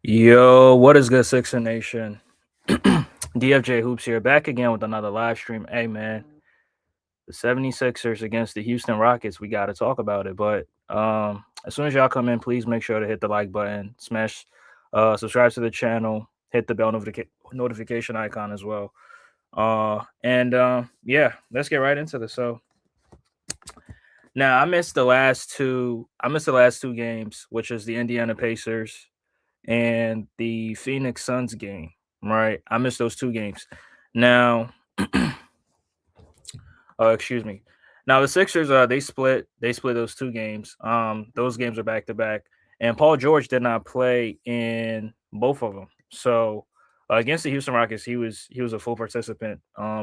Yo, what is good, Sixer Nation? DFJ Hoops here, back again with another live stream. Hey, man, the 76ers against the Houston Rockets, we got to talk about it. But as soon as y'all come in, please make sure to hit the like button, smash, subscribe to the channel, hit the bell notification icon as well. Yeah, let's get right into this. So now I missed the last two. I missed the last two games, which is the Indiana Pacers and the Phoenix Suns game, right? I missed those two games. Now, excuse me. Now the Sixers, they split those two games. Those games are back to back, and Paul George did not play in both of them. So against the Houston Rockets, he was a full participant.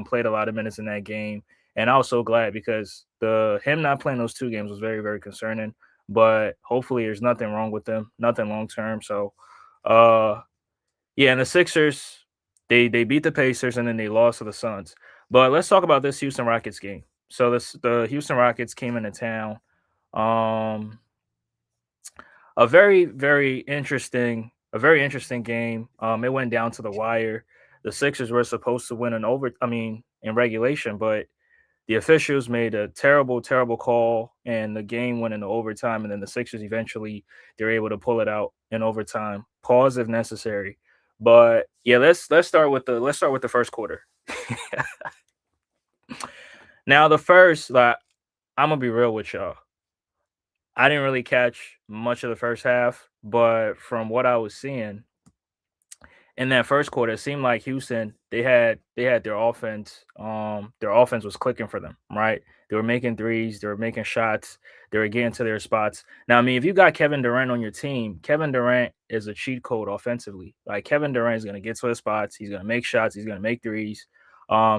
Played a lot of minutes in that game, and I was so glad because the him not playing those two games was very very concerning. But hopefully, there's nothing wrong with them, nothing long term. So, uh, yeah, and the Sixers, they beat the Pacers and then they lost to the Suns. But let's talk about this Houston Rockets game. So the Houston Rockets came into town. Um, a very interesting game. It went down to the wire. The Sixers were supposed to win in regulation, but the officials made a terrible, terrible call, and the game went into overtime. And then the Sixers eventually they're able to pull it out in overtime. Pause if necessary. But yeah, let's start with the first quarter. Now the first, I'm gonna be real with y'all. I didn't really catch much of the first half, but from what I was seeing, in that first quarter, it seemed like Houston they had their offense was clicking for them, right? They were making threes, they were making shots, they were getting to their spots. Now, I mean, if you got Kevin Durant on your team, Kevin Durant is a cheat code offensively. Like Kevin Durant is going to get to his spots, he's going to make shots, he's going to make threes,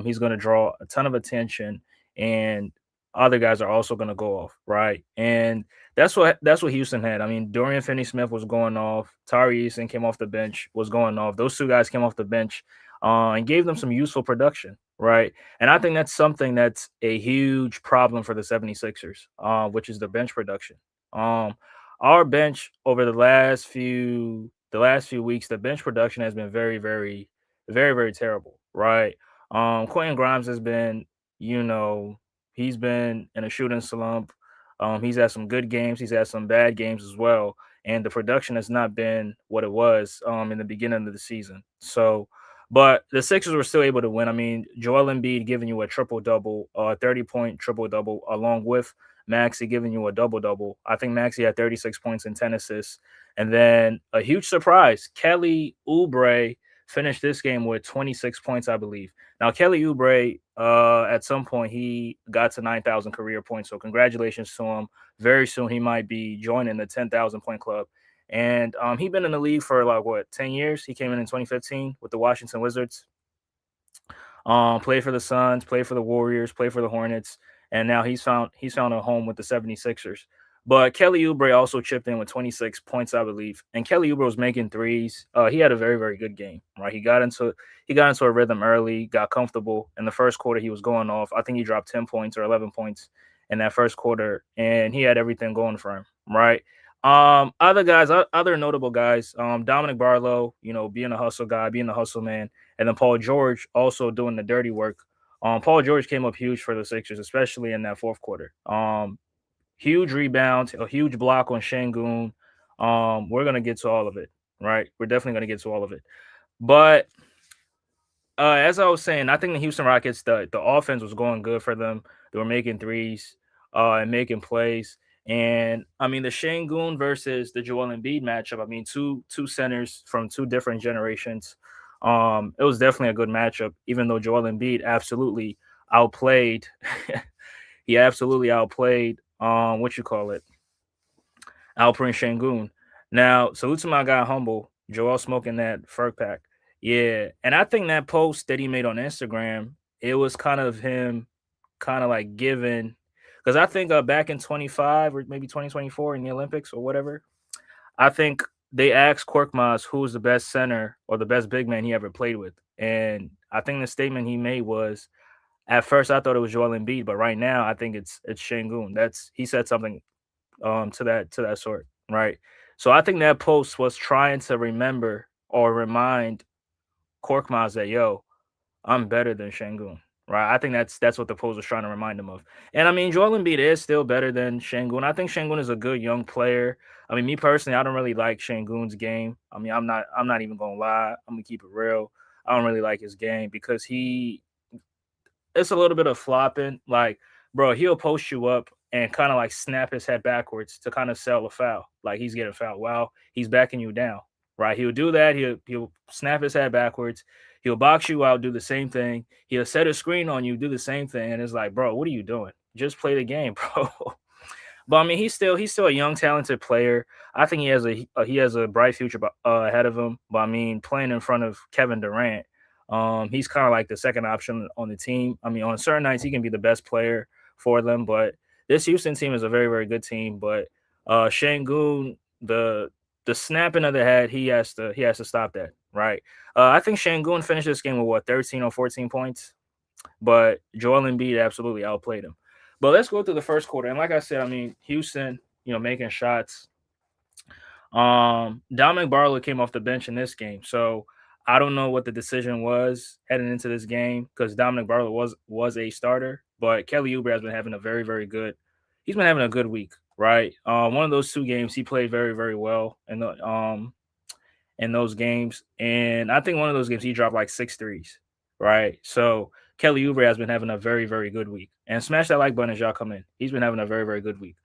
he's going to draw a ton of attention, and other guys are also going to go off, right? And that's what Houston had. I mean, Dorian Finney-Smith was going off. Tyrese and came off the bench was going off. Those two guys came off the bench and gave them some useful production, right? And I think that's something that's a huge problem for the 76ers, which is the bench production. Um, our bench over the last few weeks, the bench production has been very, very, very, very terrible, right? Quentin Grimes has been, you know, he's been in a shooting slump. He's had some good games. He's had some bad games as well, and the production has not been what it was in the beginning of the season. So, but the Sixers were still able to win. I mean, Joel Embiid giving you a triple double, 30-point triple double, along with Maxey giving you a double double. I think Maxey had 36 points and 10 assists, and then a huge surprise: Kelly Oubre finished this game with 26 points, I believe. Now, Kelly Oubre, at some point, he got to 9,000 career points. So, congratulations to him. Very soon, he might be joining the 10,000 point club. And he's been in the league for like what 10 years. He came in 2015 with the Washington Wizards. Played for the Suns, played for the Warriors, played for the Hornets, and now he's found a home with the 76ers. But Kelly Oubre also chipped in with 26 points, I believe. And Kelly Oubre was making threes. He had a very, very good game, right? He got into a rhythm early, got comfortable. In the first quarter, he was going off. I think he dropped 10 points or 11 points in that first quarter, and he had everything going for him, right? Other guys, other notable guys, Dominic Barlow, being a hustle guy, being a hustle man, and then Paul George also doing the dirty work. Paul George came up huge for the Sixers, especially in that fourth quarter. Huge rebound, a huge block on Shangoon. We're gonna get to all of it, right? We're definitely gonna get to all of it. But as I was saying, I think the Houston Rockets, the offense was going good for them. They were making threes, and making plays. And I mean, the Shangoon versus the Joel Embiid matchup. I mean, two centers from two different generations. It was definitely a good matchup, even though Joel Embiid absolutely outplayed. He absolutely outplayed. What you call it? Alperen Shangoon. Now, salute to my guy Humble, Joel smoking that Ferg pack. Yeah, and I think that post that he made on Instagram, it was kind of him, kind of like giving, because I think back in 25 or maybe 2024 in the Olympics or whatever, I think they asked Korkmaz who was the best center or the best big man he ever played with, and I think the statement he made was, at first I thought it was Joel Embiid, but right now I think it's Shangoon. He said something to that sort. right? So I think that post was trying to remember or remind Korkmaz that yo, I'm better than Shangun, right? I think that's what the post was trying to remind him of. And I mean, Joel Embiid is still better than Shangun. I think Shangun is a good young player. I mean, me personally, I don't really like Shangun's game. I mean, I'm not even gonna lie. I'm gonna keep it real. I don't really like his game because it's a little bit of flopping. Like, bro, he'll post you up and kind of like snap his head backwards to kind of sell a foul. Like he's getting fouled. Wow, he's backing you down. Right. He'll do that. He'll snap his head backwards. He'll box you out, do the same thing. He'll set a screen on you, do the same thing. And it's like, bro, what are you doing? Just play the game, bro. But I mean, he's still a young, talented player. I think he has a bright future ahead of him. But I mean, playing in front of Kevin Durant, he's kind of like the second option on the team. I mean, on certain nights he can be the best player for them, but this Houston team is a very, very good team. But Şengün, the snapping of the head, he has to stop that, right? I think Şengün finished this game with what 13 or 14 points, but Joel Embiid absolutely outplayed him. But let's go through the first quarter. And like I said, I mean, Houston, making shots. Dominic Barlow came off the bench in this game. So I don't know what the decision was heading into this game because Dominic Barlow was a starter, but Kelly Oubre has been having a very, very good he's been having a good week, right? One of those two games he played very, very well in those games. And I think one of those games he dropped like six threes, right? So Kelly Oubre has been having a very, very good week. And smash that like button as y'all come in. He's been having a very, very good week.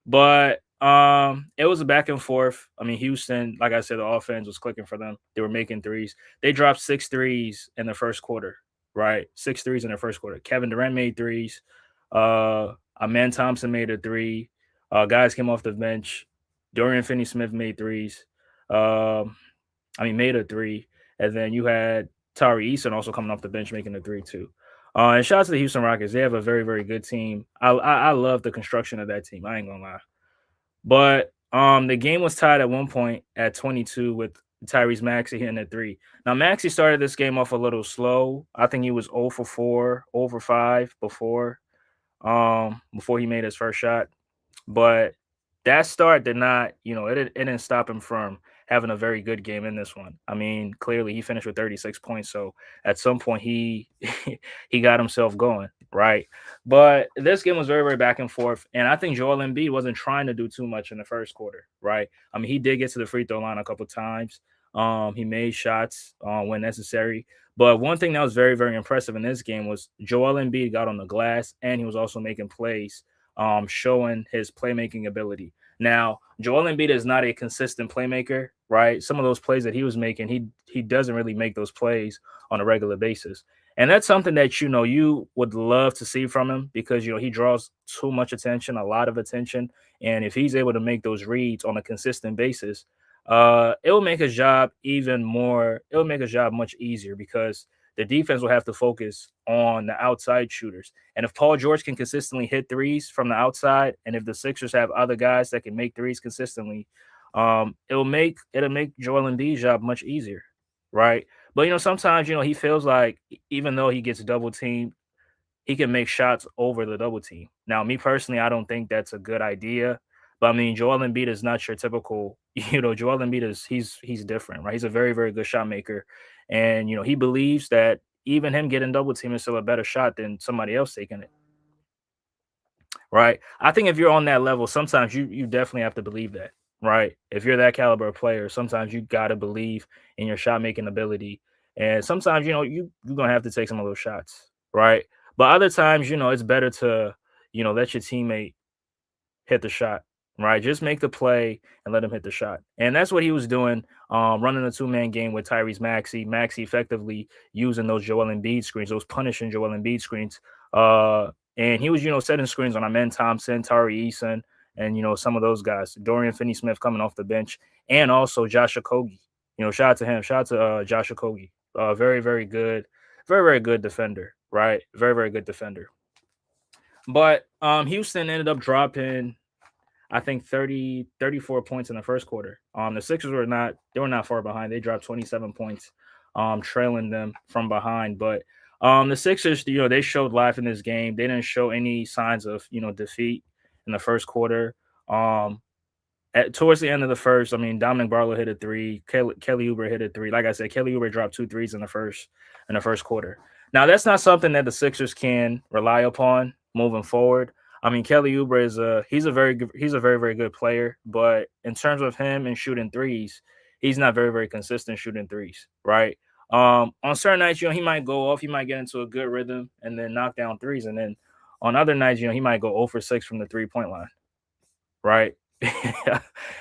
But it was a back and forth. I mean, Houston, like I said, the offense was clicking for them. They were making threes. They dropped six threes in the first quarter, right? Six threes in the first quarter. Kevin Durant made threes. Amen Thompson made a three. Guys came off the bench. Dorian Finney-Smith made threes. Made a three. And then you had Tari Eason also coming off the bench making a three too. And shout out to the Houston Rockets. They have a very, very good team. I love the construction of that team. I ain't gonna lie. But the game was tied at one point at 22 with Tyrese Maxey hitting a three. Now Maxey started this game off a little slow. I think he was 0 for 4, 0 for 5 before he made his first shot. But that start did not, it didn't stop him from having a very good game in this one. I mean, clearly he finished with 36 points. So at some point he he got himself going, right? But this game was very, very back and forth. And I think Joel Embiid wasn't trying to do too much in the first quarter, right? I mean, he did get to the free throw line a couple times. He made shots when necessary. But one thing that was very, very impressive in this game was Joel Embiid got on the glass and he was also making plays, showing his playmaking ability. Now, Joel Embiid is not a consistent playmaker, right? Some of those plays that he was making, he doesn't really make those plays on a regular basis. And that's something that you would love to see from him because he draws too much attention, a lot of attention. And if he's able to make those reads on a consistent basis, it will make his job it will make his job much easier because the defense will have to focus on the outside shooters. And if Paul George can consistently hit threes from the outside, and if the Sixers have other guys that can make threes consistently, it'll make Joel Embiid's job much easier, right? But sometimes he feels like even though he gets double teamed, he can make shots over the double team. Now, me personally, I don't think that's a good idea. But I mean, Joel Embiid is not your typical, Joel Embiid is he's different, right? He's a very, very good shot maker. And he believes that even him getting double team is still a better shot than somebody else taking it. Right. I think if you're on that level, sometimes you definitely have to believe that. Right. If you're that caliber of player, sometimes you gotta believe in your shot making ability. And sometimes, you're gonna have to take some of those shots. Right. But other times, it's better to, let your teammate hit the shot, right? Just make the play and let him hit the shot. And that's what he was doing, running a two-man game with Tyrese Maxey. Maxey effectively using those Joel Embiid screens, those punishing Joel Embiid screens. And he was, setting screens on Amen Thompson, Tari Eason, and, some of those guys. Dorian Finney-Smith coming off the bench, and also Josh Okogie. Shout out to him. Shout out to Josh Okogie. Very, very, very good defender, right? Very, very good defender. But Houston ended up dropping I think 34 points in the first quarter. The Sixers were not far behind. They dropped 27 points, trailing them from behind. But the Sixers, they showed life in this game. They didn't show any signs of defeat in the first quarter. Um, towards the end of the first, I mean, Dominic Barlow hit a three. Kelly Oubre hit a three. Like I said, Kelly Oubre dropped two threes in the first quarter. Now that's not something that the Sixers can rely upon moving forward. I mean, Kelly Oubre is he's a very very good player, but in terms of him and shooting threes, he's not very very consistent shooting threes, right? On certain nights, he might go off, he might get into a good rhythm and then knock down threes, and then on other nights, he might go 0 for 6 from the 3 point line, right?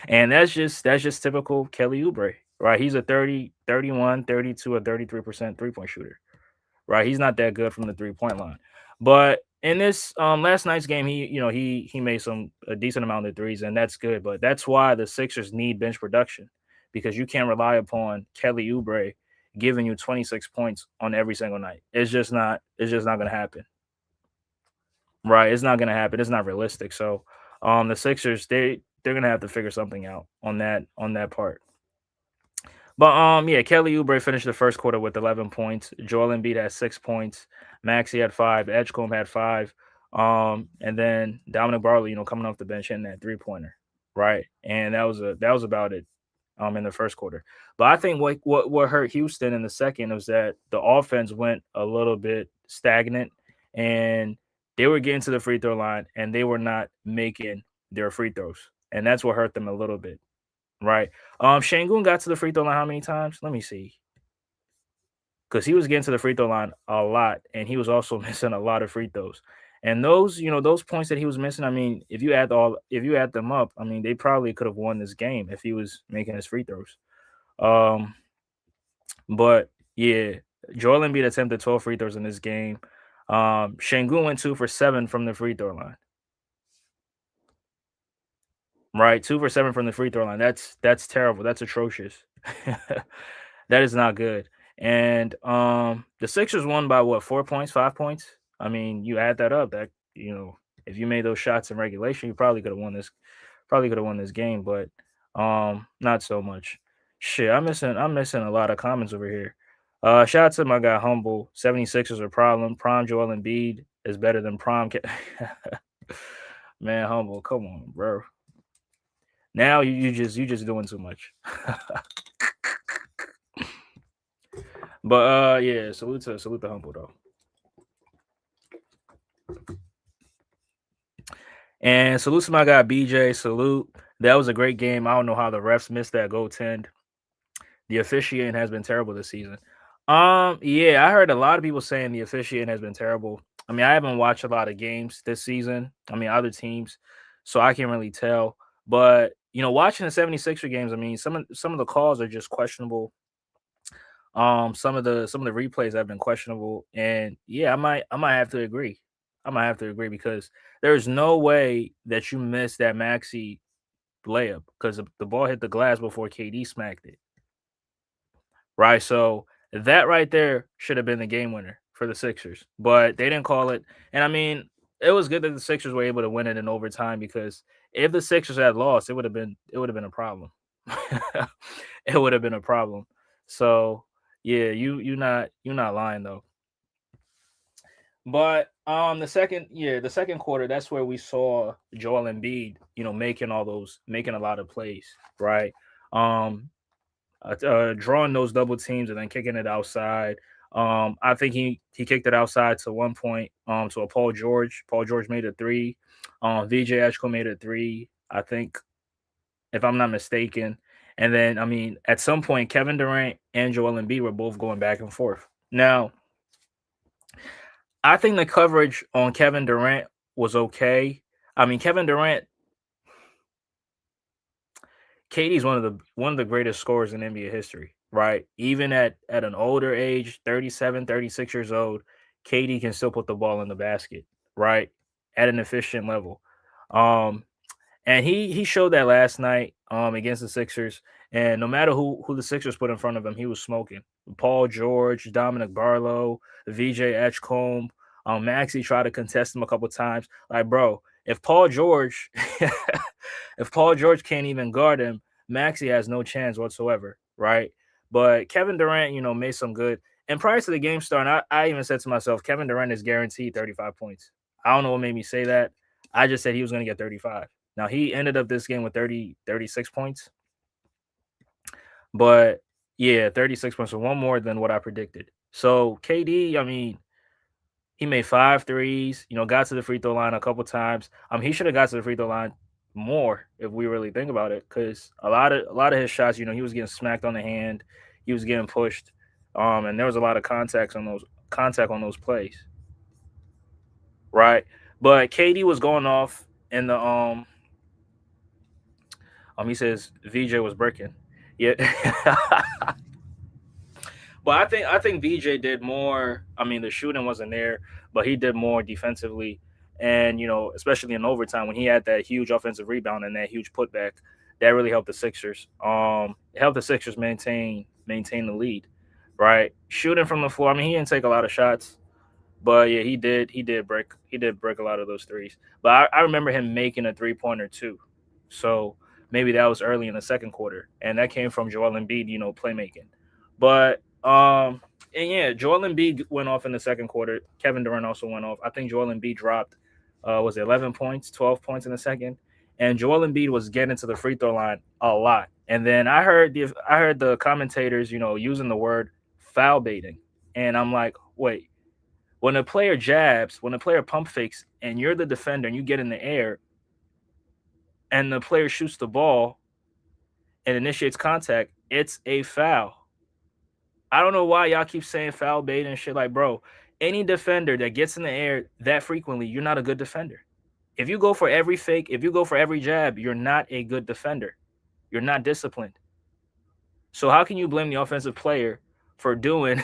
And that's just typical Kelly Oubre, right? He's a 30, 31, 32, or 33% three-point shooter, right? He's not that good from the 3 point line. But in this last night's game, he made a decent amount of threes, and that's good. But that's why the Sixers need bench production, because you can't rely upon Kelly Oubre giving you 26 points on every single night. It's just not gonna happen. Right, it's not gonna happen. It's not realistic. So, the Sixers they're gonna have to figure something out on that part. But yeah, Kelly Oubre finished the first quarter with 11 points. Joel Embiid had 6 points. Maxey had five. Edgecombe had five. And then Dominic Barley, coming off the bench hitting that 3 pointer, right? And that was about it. In the first quarter. But I think what hurt Houston in the second was that the offense went a little bit stagnant, and they were getting to the free throw line and they were not making their free throws. And that's what hurt them a little bit, right? Shangun got to the free throw line how many times? Let me see. Because he was getting to the free throw line a lot, and he was also missing a lot of free throws. And those points that he was missing, I mean, if you add them up, I mean, they probably could have won this game if he was making his free throws. Um, but yeah, Joel Embiid attempted 12 free throws in this game. Shangun went 2 for 7 from the free throw line. Right, 2 for 7 from the free throw line. That's terrible. That's atrocious. That is not good. And the Sixers won by what, 4 points, 5 points? I mean, you add that up, if you made those shots in regulation, you probably could have won this. Probably could have won this game, but not so much. Shit, I'm missing a lot of comments over here. Shout out to my guy Humble. 76ers are a problem. Prime Joel Embiid is better than Prime. Man, Humble, come on, bro. Now you just doing too much. But yeah, salute to Humble though. And salute to my guy BJ. Salute. That was a great game. I don't know how the refs missed that goaltend. The officiating has been terrible this season. Yeah, I heard a lot of people saying the officiating has been terrible. I mean, I haven't watched a lot of games this season. I mean, other teams, so I can't really tell. But watching the 76er games, I mean, some of the calls are just questionable. Some of the replays have been questionable, and yeah, I might have to agree. I might have to agree because there's no way that you missed that Maxi layup because the ball hit the glass before KD smacked it, right? So that right there should have been the game winner for the Sixers, but they didn't call it. And I mean, it was good that the Sixers were able to win it in overtime because if the Sixers had lost, it would have been a problem. It would have been a problem. So yeah, you're not lying though. But the second quarter, that's where we saw Joel Embiid, making a lot of plays, right? Um, drawing those double teams and then kicking it outside. I think he kicked it outside to one point to a Paul George. Paul George made a three. VJ Ashko made a three. I think, if I'm not mistaken. And then, I mean, at some point, Kevin Durant and Joel Embiid were both going back and forth. Now, I think the coverage on Kevin Durant was okay. I mean, Kevin Durant, KD's one of the greatest scorers in NBA history, right? Even at an older age, 37, 36 years old, KD can still put the ball in the basket, right? At an efficient level. Um, And he showed that last night against the Sixers. And no matter who the Sixers put in front of him, he was smoking. Paul George, Dominic Barlow, VJ Etchcombe, Maxey tried to contest him a couple times. Like, bro, if Paul George can't even guard him, Maxey has no chance whatsoever, right? But Kevin Durant, made some good. And prior to the game starting, I even said to myself, Kevin Durant is guaranteed 35 points. I don't know what made me say that. I just said he was going to get 35. Now he ended up this game with 36 points, but yeah, 36 points, so one more than what I predicted. So KD, I mean, he made five threes, got to the free throw line a couple times. He should have got to the free throw line more if we really think about it, because a lot of his shots, he was getting smacked on the hand, he was getting pushed, and there was a lot of contact on those plays, right? But KD was going off in the he says VJ was breaking. Yeah. But I think VJ did more. I mean, the shooting wasn't there, but he did more defensively, and especially in overtime when he had that huge offensive rebound and that huge putback, that really helped the Sixers. Helped the Sixers maintain the lead, right? Shooting from the floor. I mean, he didn't take a lot of shots, but yeah, he did break a lot of those threes. But I remember him making a 3 pointer too. So maybe that was early in the second quarter. And that came from Joel Embiid, playmaking. But and yeah, Joel Embiid went off in the second quarter. Kevin Durant also went off. I think Joel Embiid dropped was it 11 points, 12 points in the second. And Joel Embiid was getting to the free throw line a lot. And then I heard the commentators, using the word foul baiting. And I'm like, wait, when a player jabs, when a player pump fakes, and you're the defender and you get in the air, and the player shoots the ball and initiates contact, it's a foul. I don't know why y'all keep saying foul bait and shit. Like, bro, any defender that gets in the air that frequently, you're not a good defender. If you go for every fake, if you go for every jab, you're not a good defender. You're not disciplined. So how can you blame the offensive player for doing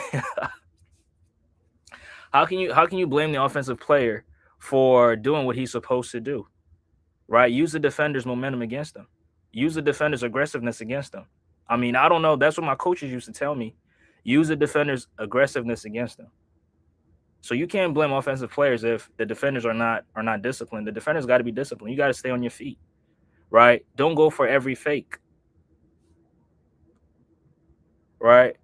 how can you blame the offensive player for doing what he's supposed to do? Right? Use the defender's momentum against them. Use the defender's aggressiveness against them. I mean, I don't know. That's what my coaches used to tell me. Use the defender's aggressiveness against them. So you can't blame offensive players if the defenders are not disciplined. The defenders got to be disciplined. You got to stay on your feet, right? Don't go for every fake, right?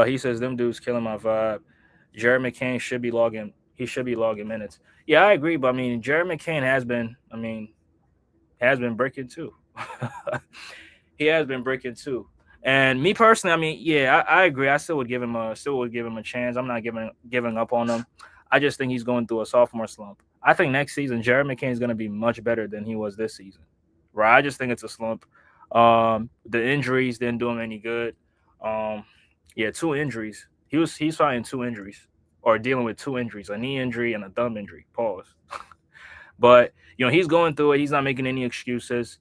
He says them dudes killing my vibe. Jared McCain should be logging. He should be logging minutes. Yeah, I agree. But I mean, Jared McCain has been. I mean, has been breaking too. He has been breaking too. And me personally, I mean, yeah, I agree. I still would give him a chance. I'm not giving up on him. I just think he's going through a sophomore slump. I think next season Jared McCain is going to be much better than he was this season. Right? I just think it's a slump. The injuries didn't do him any good. Um, yeah, two injuries. He's fighting two injuries or dealing with two injuries, a knee injury and a thumb injury. Pause. But he's going through it. He's not making any excuses.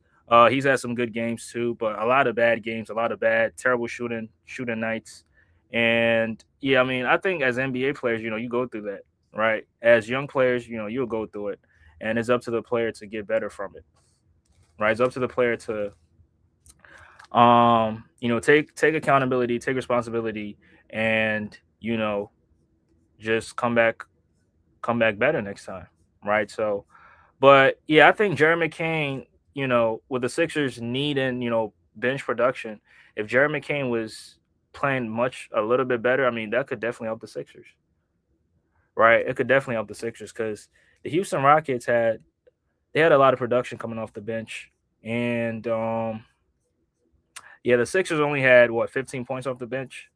He's had some good games too, but a lot of bad games, a lot of bad, terrible shooting nights. And yeah, I mean, I think as NBA players, you go through that, right? As young players, you'll go through it, and it's up to the player to get better from it, right? It's up to the player to, take accountability, take responsibility, and just come back better next time, right? So, but yeah, I think Jerry McCain, with the Sixers needing, bench production, if Jerry McCain was playing a little bit better, I mean, that could definitely help the Sixers, right? It could definitely help the Sixers because the Houston Rockets they had a lot of production coming off the bench, and yeah, the Sixers only had what 15 points off the bench.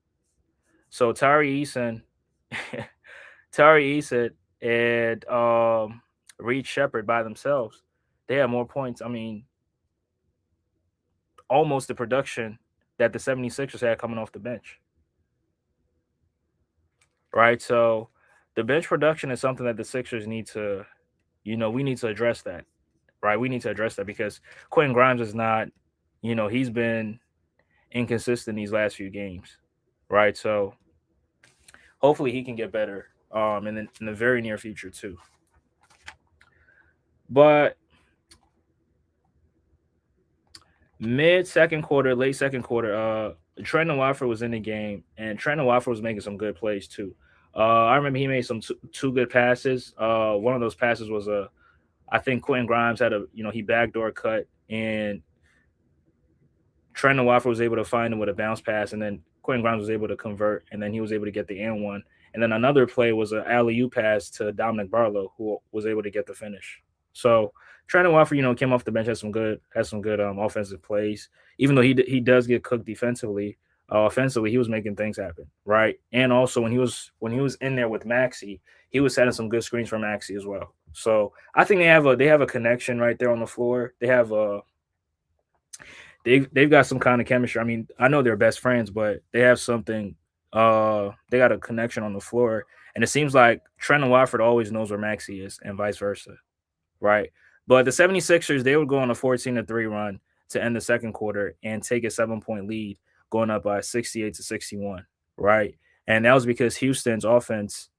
So Tyree Eason and Reed Shepard by themselves, they had more points. I mean, almost the production that the 76ers had coming off the bench, right? So the bench production is something that the Sixers need to, we need to address that, right? We need to address that because Quentin Grimes is not, he's been inconsistent these last few games, right? So hopefully he can get better in the very near future too. But mid second quarter, late second quarter, Trendon Watford was in the game, and Trendon Watford was making some good plays too. I remember he made two good passes. One of those passes was I think Quentin Grimes had he backdoor cut, and Trendon Watford was able to find him with a bounce pass, and then Quentin Grimes was able to convert, and then he was able to get the and one. And then another play was an alley oop pass to Dominic Barlow, who was able to get the finish. So Trendon Watford, came off the bench, had some good offensive plays. Even though he does get cooked defensively, offensively, he was making things happen, right? And also when he was in there with Maxi, he was setting some good screens for Maxi as well. So I think they have a connection right there on the floor. They've got some kind of chemistry. I mean, I know they're best friends, but they have something. They got a connection on the floor, and it seems like Trent Watford always knows where Maxi is, and vice versa, right? But the 76ers, they would go on a 14-3 run to end the second quarter and take a 7 point lead, going up by 68-61, right? And that was because Houston's offense,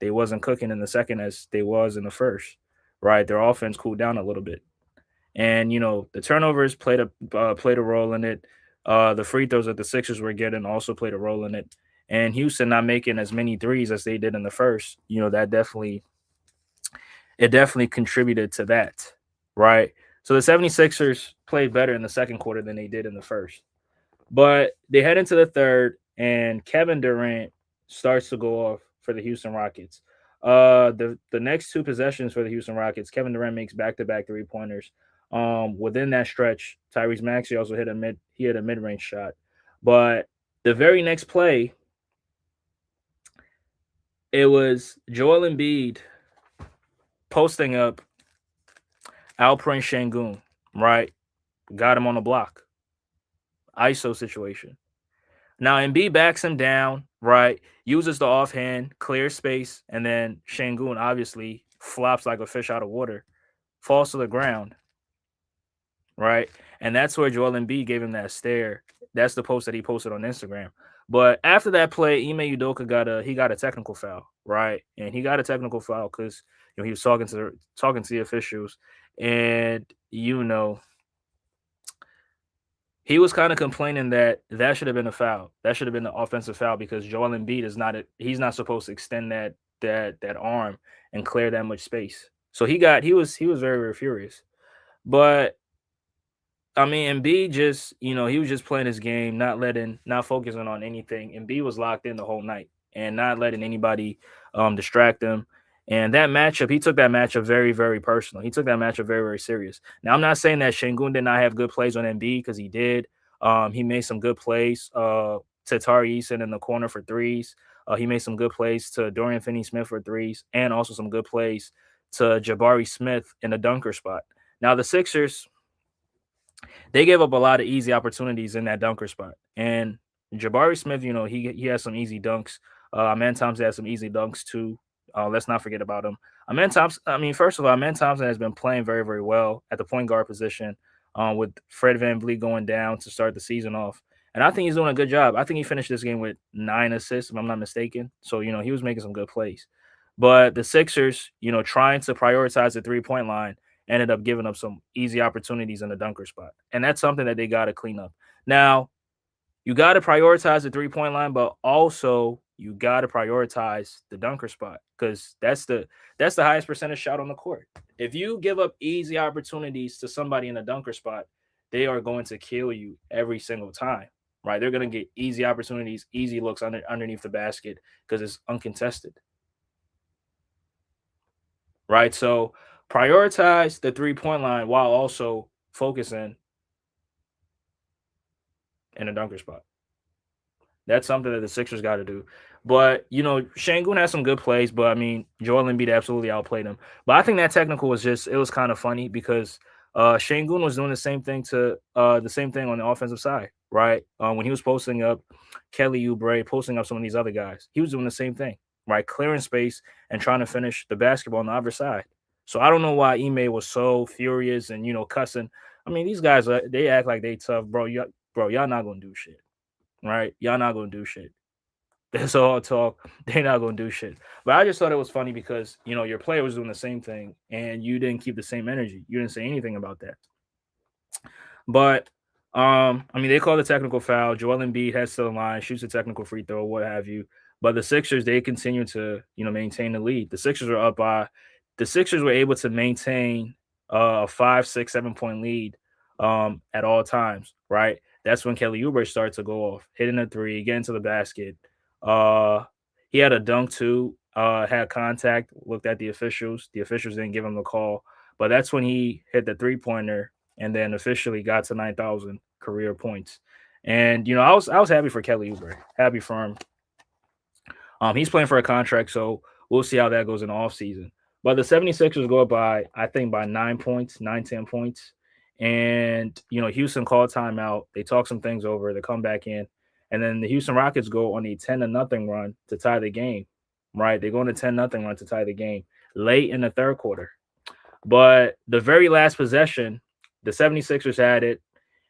they wasn't cooking in the second as they was in the first, right? Their offense cooled down a little bit, and the turnovers played a role in it. The free throws that the Sixers were getting also played a role in it, and Houston not making as many threes as they did in the first. That definitely contributed to that, right? So the 76ers played better in the second quarter than they did in the first. But they head into the third, and Kevin Durant starts to go off for the Houston Rockets. The next two possessions for the Houston Rockets, Kevin Durant makes back-to-back three-pointers. Within that stretch, Tyrese Maxey also hit a mid-range shot. But the very next play, it was Joel Embiid posting up Alperen Şengün, right? Got him on the block. ISO situation. Now Embiid backs him down, right? Uses the offhand, clears space, and then Şengün obviously flops like a fish out of water, falls to the ground, right? And that's where Joel Embiid gave him that stare. That's the post that he posted on Instagram. But after that play, Ime Udoka got a technical foul, right? And he got a technical foul because he was talking to the officials, and he was kind of complaining that should have been a foul. That should have been an offensive foul because Joel Embiid he's not supposed to extend that arm and clear that much space. So he was very, very furious. But I mean, Embiid just, he was just playing his game, not focusing on anything. Embiid was locked in the whole night and not letting anybody distract him. And that matchup, he took that matchup very, very personal. He took that matchup very, very serious. Now, I'm not saying that Şengün did not have good plays on Embiid because he did. He made some good plays to Tari Eason in the corner for threes. He made some good plays to Dorian Finney-Smith for threes, and also some good plays to Jabari Smith in the dunker spot. Now, the Sixers, they gave up a lot of easy opportunities in that dunker spot. And Jabari Smith, he has some easy dunks. Amen Thompson has some easy dunks too. Let's not forget about him. Amen Thompson, I mean, first of all, Amen Thompson has been playing very, very well at the point guard position with Fred VanVleet going down to start the season off. And I think he's doing a good job. I think he finished this game with 9 assists, if I'm not mistaken. So, he was making some good plays. But the Sixers, trying to prioritize the 3 point line, ended up giving up some easy opportunities in the dunker spot. And that's something that they got to clean up. Now, you got to prioritize the 3 point line, but also you got to prioritize the dunker spot because that's the highest percentage shot on the court. If you give up easy opportunities to somebody in a dunker spot, they are going to kill you every single time. Right? They're going to get easy opportunities, easy looks underneath the basket because it's uncontested. Right? So prioritize the 3 point line while also focusing in a dunker spot. That's something that the Sixers got to do. But, Şengün has some good plays, but I mean, Joel Embiid absolutely outplayed him. But I think that technical it was kind of funny because Şengün was doing the same thing on the offensive side, right? When he was posting up Kelly Oubre, posting up some of these other guys, he was doing the same thing, right? Clearing space and trying to finish the basketball on the other side. So I don't know why Ime was so furious and, cussing. I mean, these guys, they act like they tough, bro. Y'all not going to do shit, right? Y'all not going to do shit. That's all talk. They're not going to do shit. But I just thought it was funny because, your player was doing the same thing and you didn't keep the same energy. You didn't say anything about that. But, I mean, they call the technical foul. Joel Embiid heads to the line, shoots a technical free throw, what have you. But the Sixers, they continue to, maintain the lead. The Sixers were able to maintain a 5, 6, 7 point lead at all times, right? That's when Kelly Oubre started to go off, hitting a three, getting to the basket. He had a dunk too, had contact, looked at the officials. The officials didn't give him the call. but that's when he hit the 3-pointer and then officially got to 9,000 career points. And I was happy for Kelly Oubre, happy for him. He's playing for a contract, so we'll see how that goes in the offseason. But the 76ers go up by, I think, by 9 points, 9, 10 points. And, Houston called timeout. They talk some things over. They come back in. And then the Houston Rockets go on a 10-0 run to tie the game, right? They go on a 10-0 run to tie the game late in the third quarter. But the very last possession, the 76ers had it,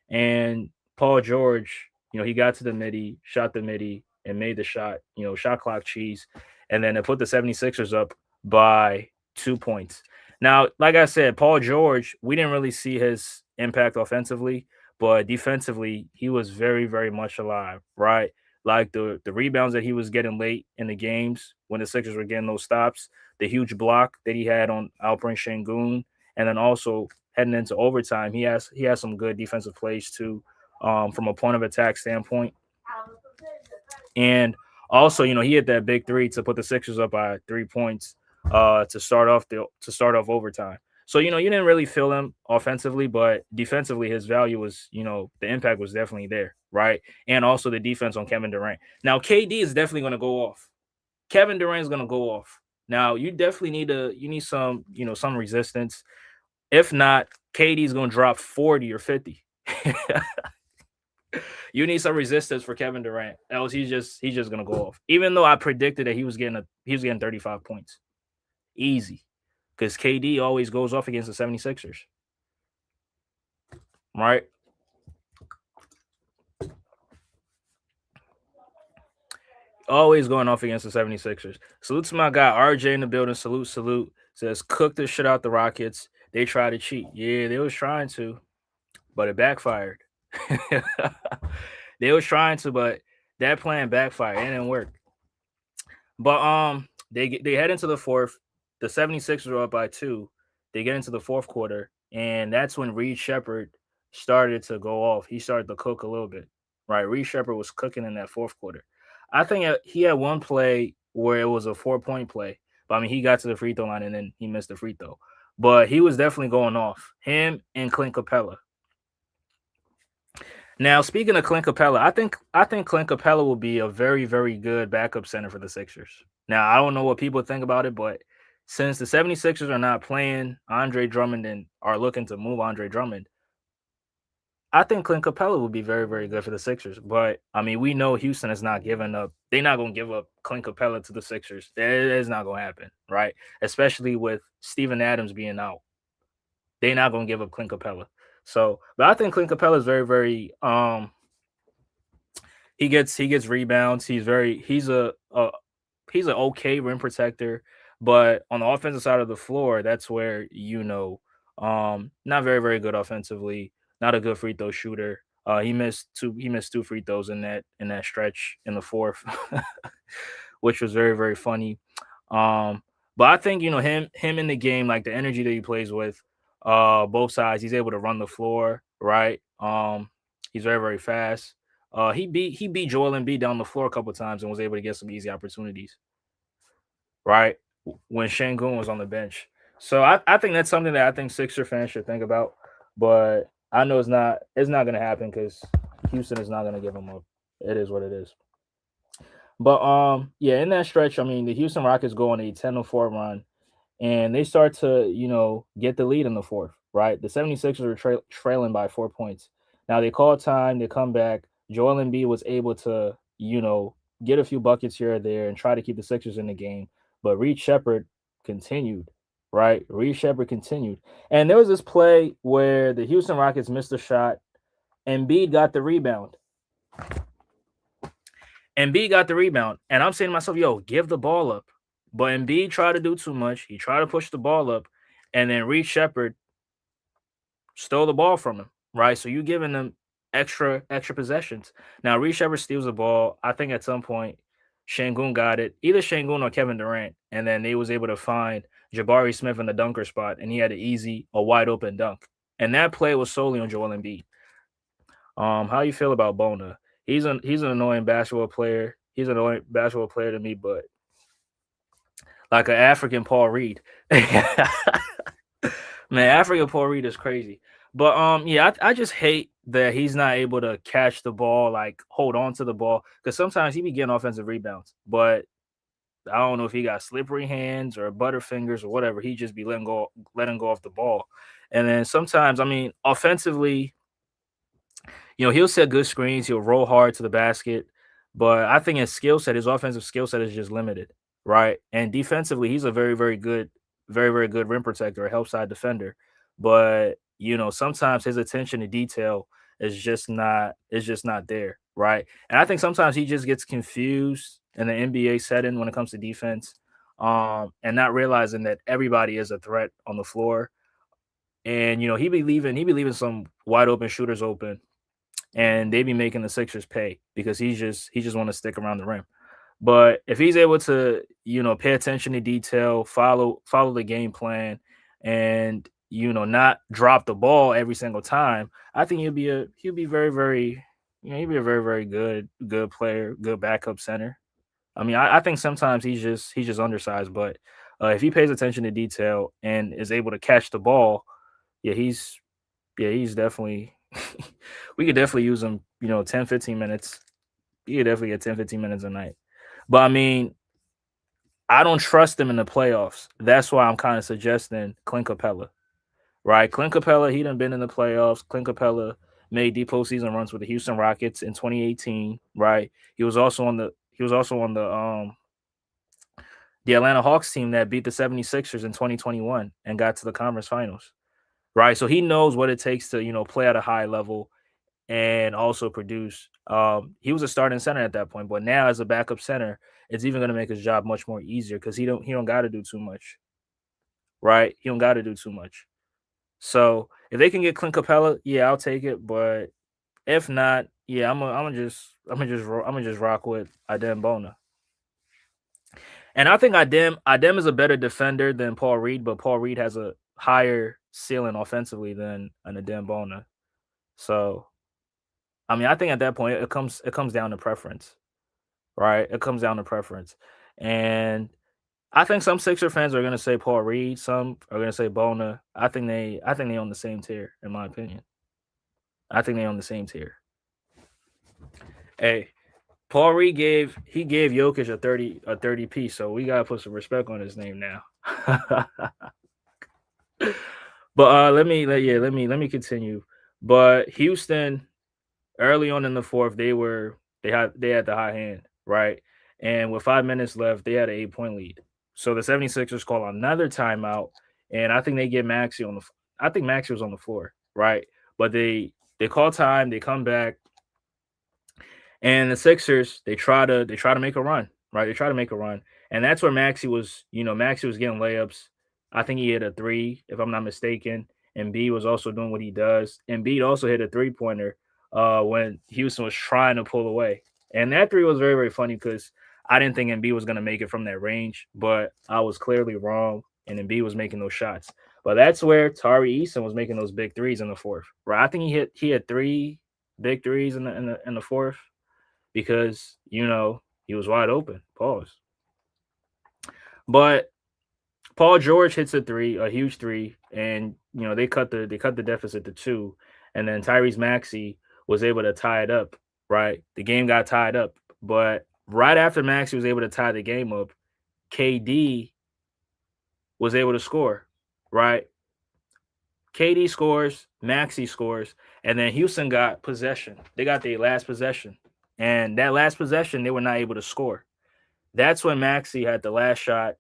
and Paul George, he got to the midi, shot the midi, and made the shot, shot clock cheese. And then it put the 76ers up by 2 points. Now, like I said, Paul George, we didn't really see his impact offensively, but defensively, he was very, very much alive, right? Like the rebounds that he was getting late in the games when the Sixers were getting those stops, the huge block that he had on Alperen Şengün, and then also heading into overtime, he has some good defensive plays too, from a point of attack standpoint. And also, he hit that big three to put the Sixers up by 3 points to start off overtime. So, you didn't really feel him offensively, but defensively, his value was, the impact was definitely there, right? And also the defense on Kevin Durant. Now, KD is definitely going to go off. Kevin Durant is going to go off. Now, you definitely need some, some resistance. If not, KD's going to drop 40 or 50. You need some resistance for Kevin Durant. Else he's just gonna go off. Even though I predicted that he was getting 35 points. Easy. Because KD always goes off against the 76ers. Right? Always going off against the 76ers. Salute to my guy RJ in the building. Salute, salute. Says cook this shit out the Rockets. They try to cheat. Yeah, they was trying to, but it backfired. They was trying to, but that plan backfired. It didn't work. But they head into the fourth. The 76ers are up by 2. They get into the fourth quarter, and that's when Reed Shepard started to go off. He started to cook a little bit. Right. Reed Shepard was cooking in that fourth quarter. I think he had one play where it was a 4-point play. But I mean, he got to the free throw line and then he missed the free throw. But he was definitely going off. Him and Clint Capella. Now, speaking of Clint Capella, I think Clint Capella will be a very, very good backup center for the Sixers. Now, I don't know what people think about it, but since the 76ers are not playing Andre Drummond and are looking to move Andre Drummond, I think Clint Capella will be very, very good for the Sixers. But I mean, we know Houston is not giving up. They're not going to give up Clint Capella to the Sixers. That is not going to happen, right? Especially with Steven Adams being out. They're not going to give up Clint Capella. So, but I think Clint Capella is very, very he gets rebounds. He's an okay rim protector, but on the offensive side of the floor, that's where not very, very good offensively, not a good free throw shooter. He missed two free throws in that stretch in the fourth, which was very, very funny. Um, but I think him in the game, like the energy that he plays with, both sides, he's able to run the floor, right? He's very, very fast. He beat Joel Embiid down the floor a couple times and was able to get some easy opportunities, right? When Şengün was on the bench. So I think that's something that I think Sixer fans should think about. But I know it's not gonna happen because Houston is not gonna give him up. It is what it is. But yeah, in that stretch, I mean the Houston Rockets go on a 10-4 run and they start to, get the lead in the fourth, right? The 76ers are trailing by 4 points. Now they call time, they come back. Joel Embiid was able to, get a few buckets here or there and try to keep the Sixers in the game. But Reed Shepard continued, right? Reed Shepard continued. And there was this play where the Houston Rockets missed a shot. Embiid got the rebound. Embiid got the rebound. And I'm saying to myself, yo, give the ball up. But Embiid tried to do too much. He tried to push the ball up, and then Reed Shepard stole the ball from him. Right, so you giving them extra possessions. Now Reed Shepard steals the ball. I think at some point Şengün got it, either Şengün or Kevin Durant, and then they was able to find Jabari Smith in the dunker spot, and he had a wide open dunk. And that play was solely on Joel Embiid. How you feel about Bona? He's an annoying basketball player. He's an annoying basketball player to me, but like an African Paul Reed. Man, Africa Paul Reed is crazy. But yeah, I just hate that he's not able to catch the ball, like hold on to the ball, because sometimes he be getting offensive rebounds, but I don't know if he got slippery hands or butterfingers or whatever. He just be letting go off the ball. And then sometimes, I mean, offensively, he'll set good screens, he'll roll hard to the basket, but I think his offensive skill set is just limited, right? And defensively, he's a very, very good rim protector, a help side defender. But sometimes his attention to detail is just not there, right? And I think sometimes he just gets confused in the NBA setting when it comes to defense, and not realizing that everybody is a threat on the floor. And he be leaving some wide open shooters open, and they be making the Sixers pay because he just want to stick around the rim. But if he's able to, pay attention to detail, follow the game plan, and not drop the ball every single time, I think he'll be very, very, he'll be a very, very good player, good backup center. I mean, I think sometimes he's just undersized, but if he pays attention to detail and is able to catch the ball, yeah, he's definitely we could definitely use him, 10, 15 minutes. You could definitely get 10, 15 minutes a night. But I mean, I don't trust him in the playoffs. That's why I'm kind of suggesting Clint Capella. Right? Clint Capella, he done been in the playoffs. Clint Capella made deep postseason runs with the Houston Rockets in 2018, right? He was also on the Atlanta Hawks team that beat the 76ers in 2021 and got to the conference finals. Right. So he knows what it takes to, play at a high level and also produce. He was a starting center at that point, but now as a backup center, it's even going to make his job much more easier because he don't got to do too much, right? He don't got to do too much. So if they can get Clint Capella, yeah, I'll take it. But if not, yeah, I'm gonna just rock with Adem Bona. And I think Adem is a better defender than Paul Reed, but Paul Reed has a higher ceiling offensively than an Adem Bona. So I mean, I think at that point it comes down to preference, right? It comes down to preference, and I think some Sixer fans are going to say Paul Reed, some are going to say Bona. I think they on the same tier, in my opinion. I think they on the same tier. Hey, Paul Reed gave Jokic a 30 piece, so we gotta put some respect on his name now. But let me continue. But Houston, early on in the fourth, they had the high hand, right? And with 5 minutes left, they had an 8 point lead. So the 76ers call another timeout, and I think they get Maxi on the I think Maxi was on the floor, right? But they call time, they come back, and the Sixers, they try to make a run, right? They try to make a run. And that's where Maxi was getting layups. I think he hit a three, if I'm not mistaken. And B was also doing what he does. And B also hit a three-pointer when Houston was trying to pull away. And that three was very, very funny because I didn't think Embiid was gonna make it from that range, but I was clearly wrong, and Embiid was making those shots. But that's where Tari Eason was making those big threes in the fourth, right? I think he had three big threes in the fourth because he was wide open. Pause. But Paul George hits a huge three, and they cut the deficit to two, and then Tyrese Maxey was able to tie it up. Right, the game got tied up, but right after Maxey was able to tie the game up, KD was able to score. Right, KD scores, Maxey scores, and then Houston got possession. They got their last possession, and that last possession they were not able to score. That's when Maxey had the last shot.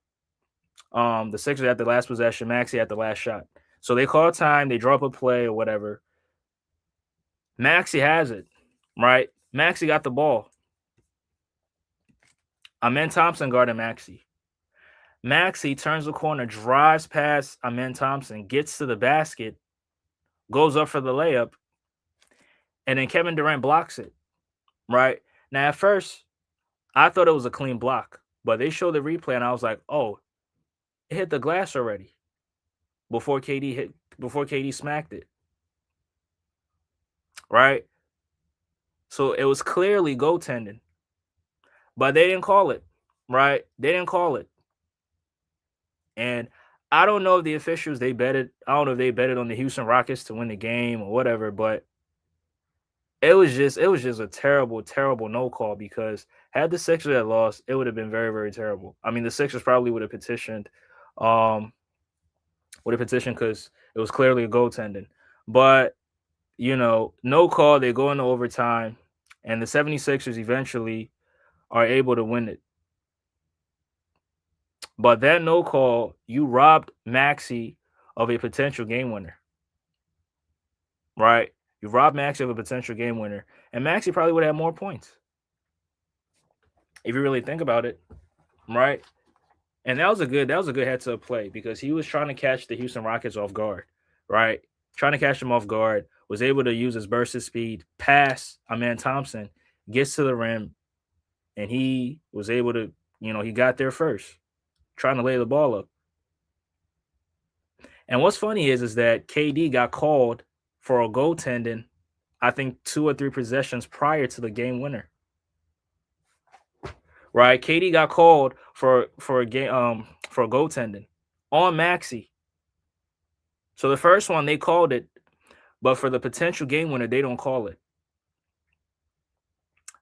The Sixers had the last possession. Maxey had the last shot. So they call time. They draw up a play or whatever. Maxey has it, right? Maxey got the ball. Amen Thompson guarding Maxey. Maxey turns the corner, drives past Amen Thompson, gets to the basket, goes up for the layup, and then Kevin Durant blocks it, right? Now, at first, I thought it was a clean block, but they showed the replay, and I was like, oh, it hit the glass already before KD smacked it, right? So it was clearly goaltending, but they didn't call it, right? They didn't call it. And I don't know if the officials they betted. I don't know if they betted on the Houston Rockets to win the game or whatever, but it was just a terrible, terrible no call because had the Sixers had lost, it would have been very, very terrible. I mean, the Sixers probably um, would have petitioned because it was clearly a goaltending. But no call. They go into overtime, and the 76ers eventually are able to win it. But that no call, you robbed Maxey of a potential game winner, right? You robbed Maxey of a potential game winner, and Maxey probably would have more points if you really think about it, right? And that was a good heads up play because he was trying to catch the Houston Rockets off guard, right? Trying to catch them off guard, was able to use his burst of speed, pass a man Thompson, gets to the rim, and he was able to, he got there first, trying to lay the ball up. And what's funny is that KD got called for a goaltending, I think 2 or 3 possessions prior to the game winner. Right? KD got called for a game for a goaltending on Maxi. So the first one they called it, but for the potential game winner, they don't call it.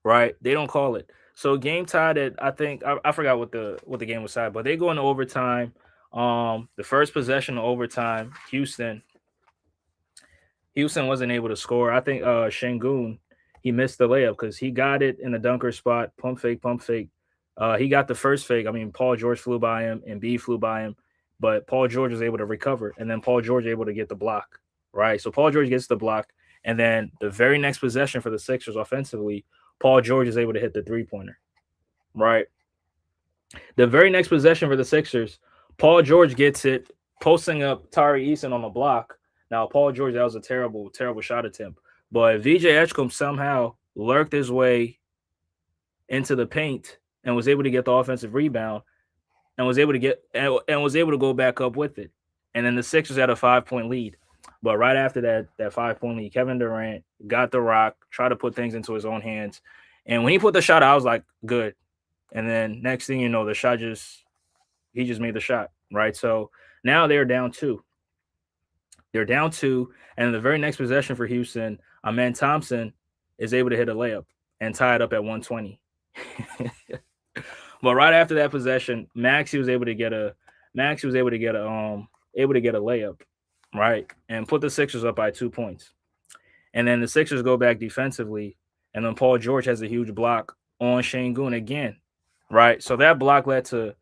Right? They don't call it. So game tied at I think I forgot what the game was tied, but they go into overtime. The first possession of overtime, Houston wasn't able to score. I think Shangoon he missed the layup because he got it in the dunker spot, pump fake, pump fake. He got the first fake. I mean, Paul George flew by him, and B flew by him, but Paul George was able to recover, and then Paul George able to get the block. Right, so Paul George gets the block, and then the very next possession for the Sixers offensively, Paul George is able to hit the 3 pointer. Right, the very next possession for the Sixers, Paul George gets it, posting up Tyrese on the block. Now, Paul George, that was a terrible, terrible shot attempt. But VJ Edgecombe somehow lurked his way into the paint and was able to get the offensive rebound and was able to go back up with it. And then the Sixers had a 5 point lead. But right after that 5 point lead, Kevin Durant got the rock, tried to put things into his own hands. And when he put the shot, I was like, good. And then next thing you know, the shot he just made the shot, right? So now they're down two. They're down two, and the very next possession for Houston, Amen Thompson is able to hit a layup and tie it up at 120. But right after that possession, Maxi was able to get a layup, right, and put the Sixers up by 2 points. And then the Sixers go back defensively, and then Paul George has a huge block on Shane Goon again, right? So that block led to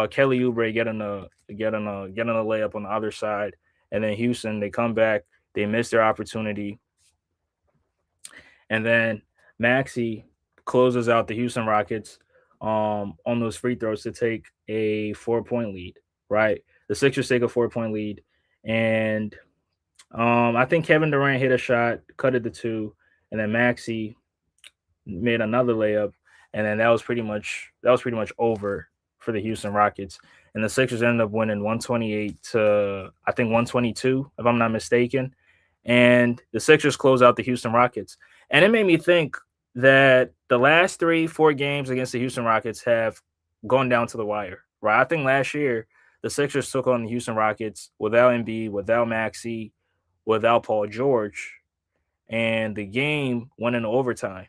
Kelly Oubre getting a layup on the other side, and then Houston they come back, they miss their opportunity, and then Maxi closes out the Houston Rockets on those free throws to take a 4 point lead, right? The Sixers take a 4 point lead, and I think Kevin Durant hit a shot, cut it to two, and then Maxi made another layup, and then that was pretty much over for the Houston Rockets. And the Sixers ended up winning 128 to I think 122, if I'm not mistaken. And the Sixers close out the Houston Rockets. And it made me think that the last 3, 4 games against the Houston Rockets have gone down to the wire. Right. I think last year the Sixers took on the Houston Rockets without Embiid, without Maxi, without Paul George, and the game went into overtime,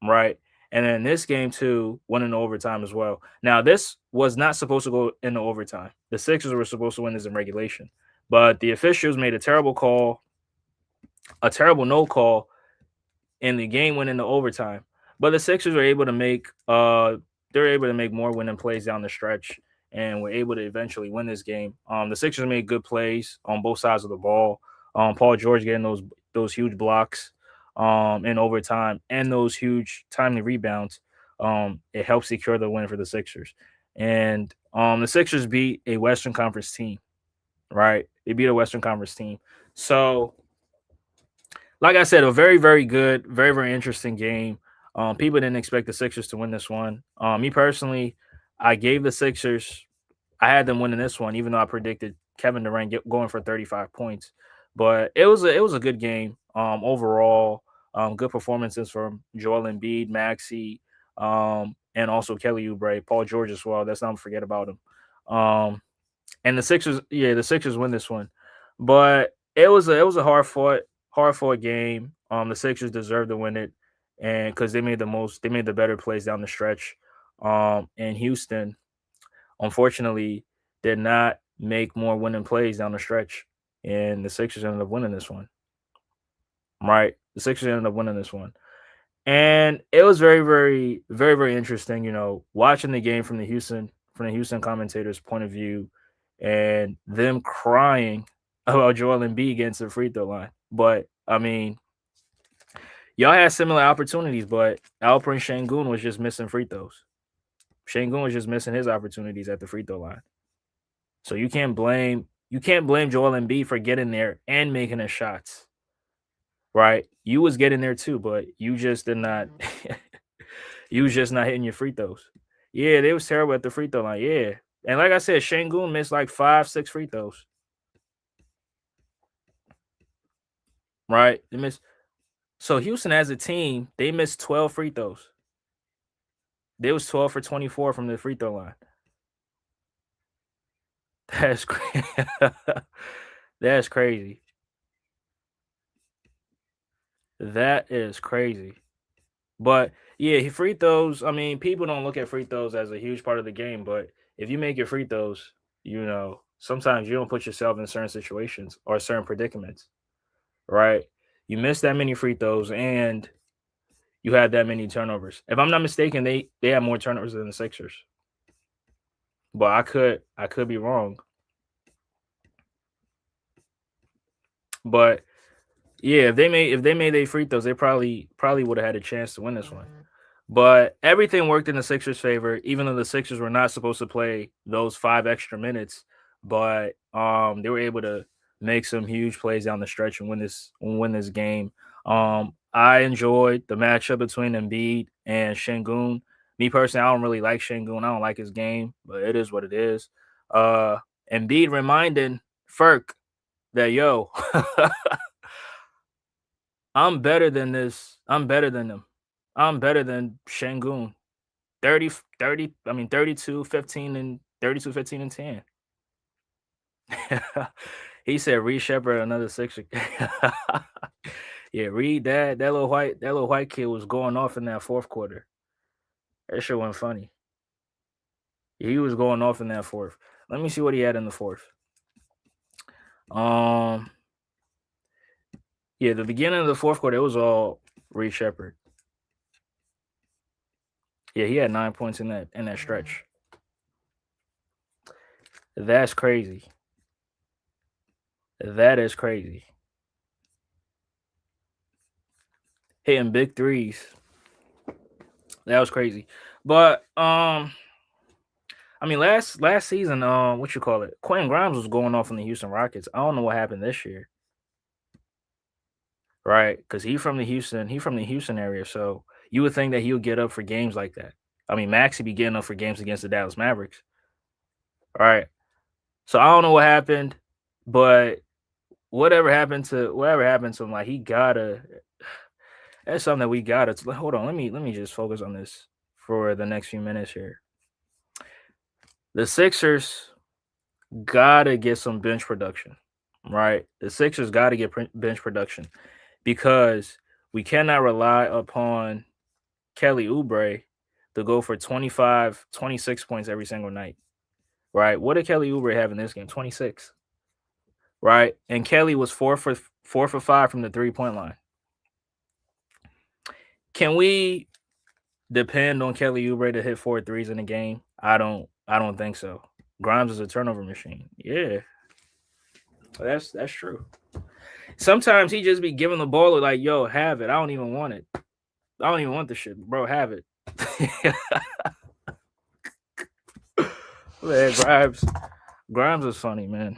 right? And then this game too went into overtime as well. Now this was not supposed to go into overtime. The Sixers were supposed to win this in regulation, but the officials made a terrible call, a terrible no call, and the game went into overtime. But the Sixers were able to make they're able to make more winning plays down the stretch and were able to eventually win this game. The Sixers made good plays on both sides of the ball. Paul George getting those huge blocks in overtime and those huge timely rebounds. It helped secure the win for the Sixers. And the Sixers beat a Western Conference team, right? They beat a Western Conference team. So like I said, a very, very good, very, very interesting game. People didn't expect the Sixers to win this one. Me personally, I gave the Sixers, I had them winning this one, even though I predicted Kevin Durant going for 35 points. But it was a good game overall. Good performances from Joel Embiid, Maxi, and also Kelly Oubre, Paul George as well. Let's not forget about him. Um, And the Sixers win this one. But it was a hard fought game. The Sixers deserved to win it, and because they made the better plays down the stretch. And Houston, unfortunately, did not make more winning plays down the stretch, and the Sixers ended up winning this one. Right, the Sixers ended up winning this one. And it was very, very, very, very interesting, watching the game from the Houston commentators' point of view and them crying about Joel Embiid against the free throw line. But I mean, y'all had similar opportunities, but Alperen Şengün was just missing free throws. Şengün was just missing his opportunities at the free throw line. So you can't blame Joel Embiid for getting there and making his shots. Right? You was getting there too, but you just did not you was just not hitting your free throws. Yeah, they was terrible at the free throw line. Yeah. And like I said, Şengün missed like 5, 6 free throws. Right? They missed. So Houston as a team, they missed 12 free throws. They was 12 for 24 from the free throw line. That's crazy. That's crazy. That is crazy. But yeah, free throws. I mean, people don't look at free throws as a huge part of the game, but if you make your free throws, sometimes you don't put yourself in certain situations or certain predicaments, right? You miss that many free throws and you had that many turnovers. If I'm not mistaken, they had more turnovers than the Sixers, but I could be wrong. But yeah, if they made their free throws, they probably would have had a chance to win this one. But everything worked in the Sixers' favor, even though the Sixers were not supposed to play those 5 extra minutes. But they were able to make some huge plays down the stretch and win this game. I enjoyed the matchup between Embiid and Şengün. Me personally, I don't really like Şengün. I don't like his game, but it is what it is. Uh, Embiid reminding Ferk that yo, I'm better than this. I'm better than them. I'm better than Şengün. 30, 30. I mean 32, 15, and 32, 15, and 10. He said Reed Shepard, another Sixer. Yeah, Reed, that little white kid was going off in that fourth quarter. That shit wasn't funny. He was going off in that fourth. Let me see what he had in the fourth. Um, yeah, the beginning of the fourth quarter, it was all Reed Shepard. Yeah, he had 9 points in that stretch. That's crazy. That is crazy. Hitting big threes. That was crazy. But I mean last season, what you call it? Quentin Grimes was going off in the Houston Rockets. I don't know what happened this year, right? Because he from the Houston area, so you would think that he would get up for games like that. I mean, Maxey be getting up for games against the Dallas Mavericks, right? So I don't know what happened, but whatever happened to him, like he gotta. That's something that we gotta. Hold on, let me just focus on this for the next few minutes here. The Sixers gotta get some bench production, right? The Sixers gotta get bench production because we cannot rely upon Kelly Oubre to go for 25, 26 points every single night, right? What did Kelly Oubre have in this game? 26, right? And Kelly was 4 for 5 from the 3-point line. Can we depend on Kelly Oubre to hit 4 threes in a game? I don't think so. Grimes is a turnover machine. Yeah, that's true. Sometimes he just be giving the ball like, "Yo, have it." I don't even want it. I don't even want the shit, bro. Have it. Man, Grimes is funny, man.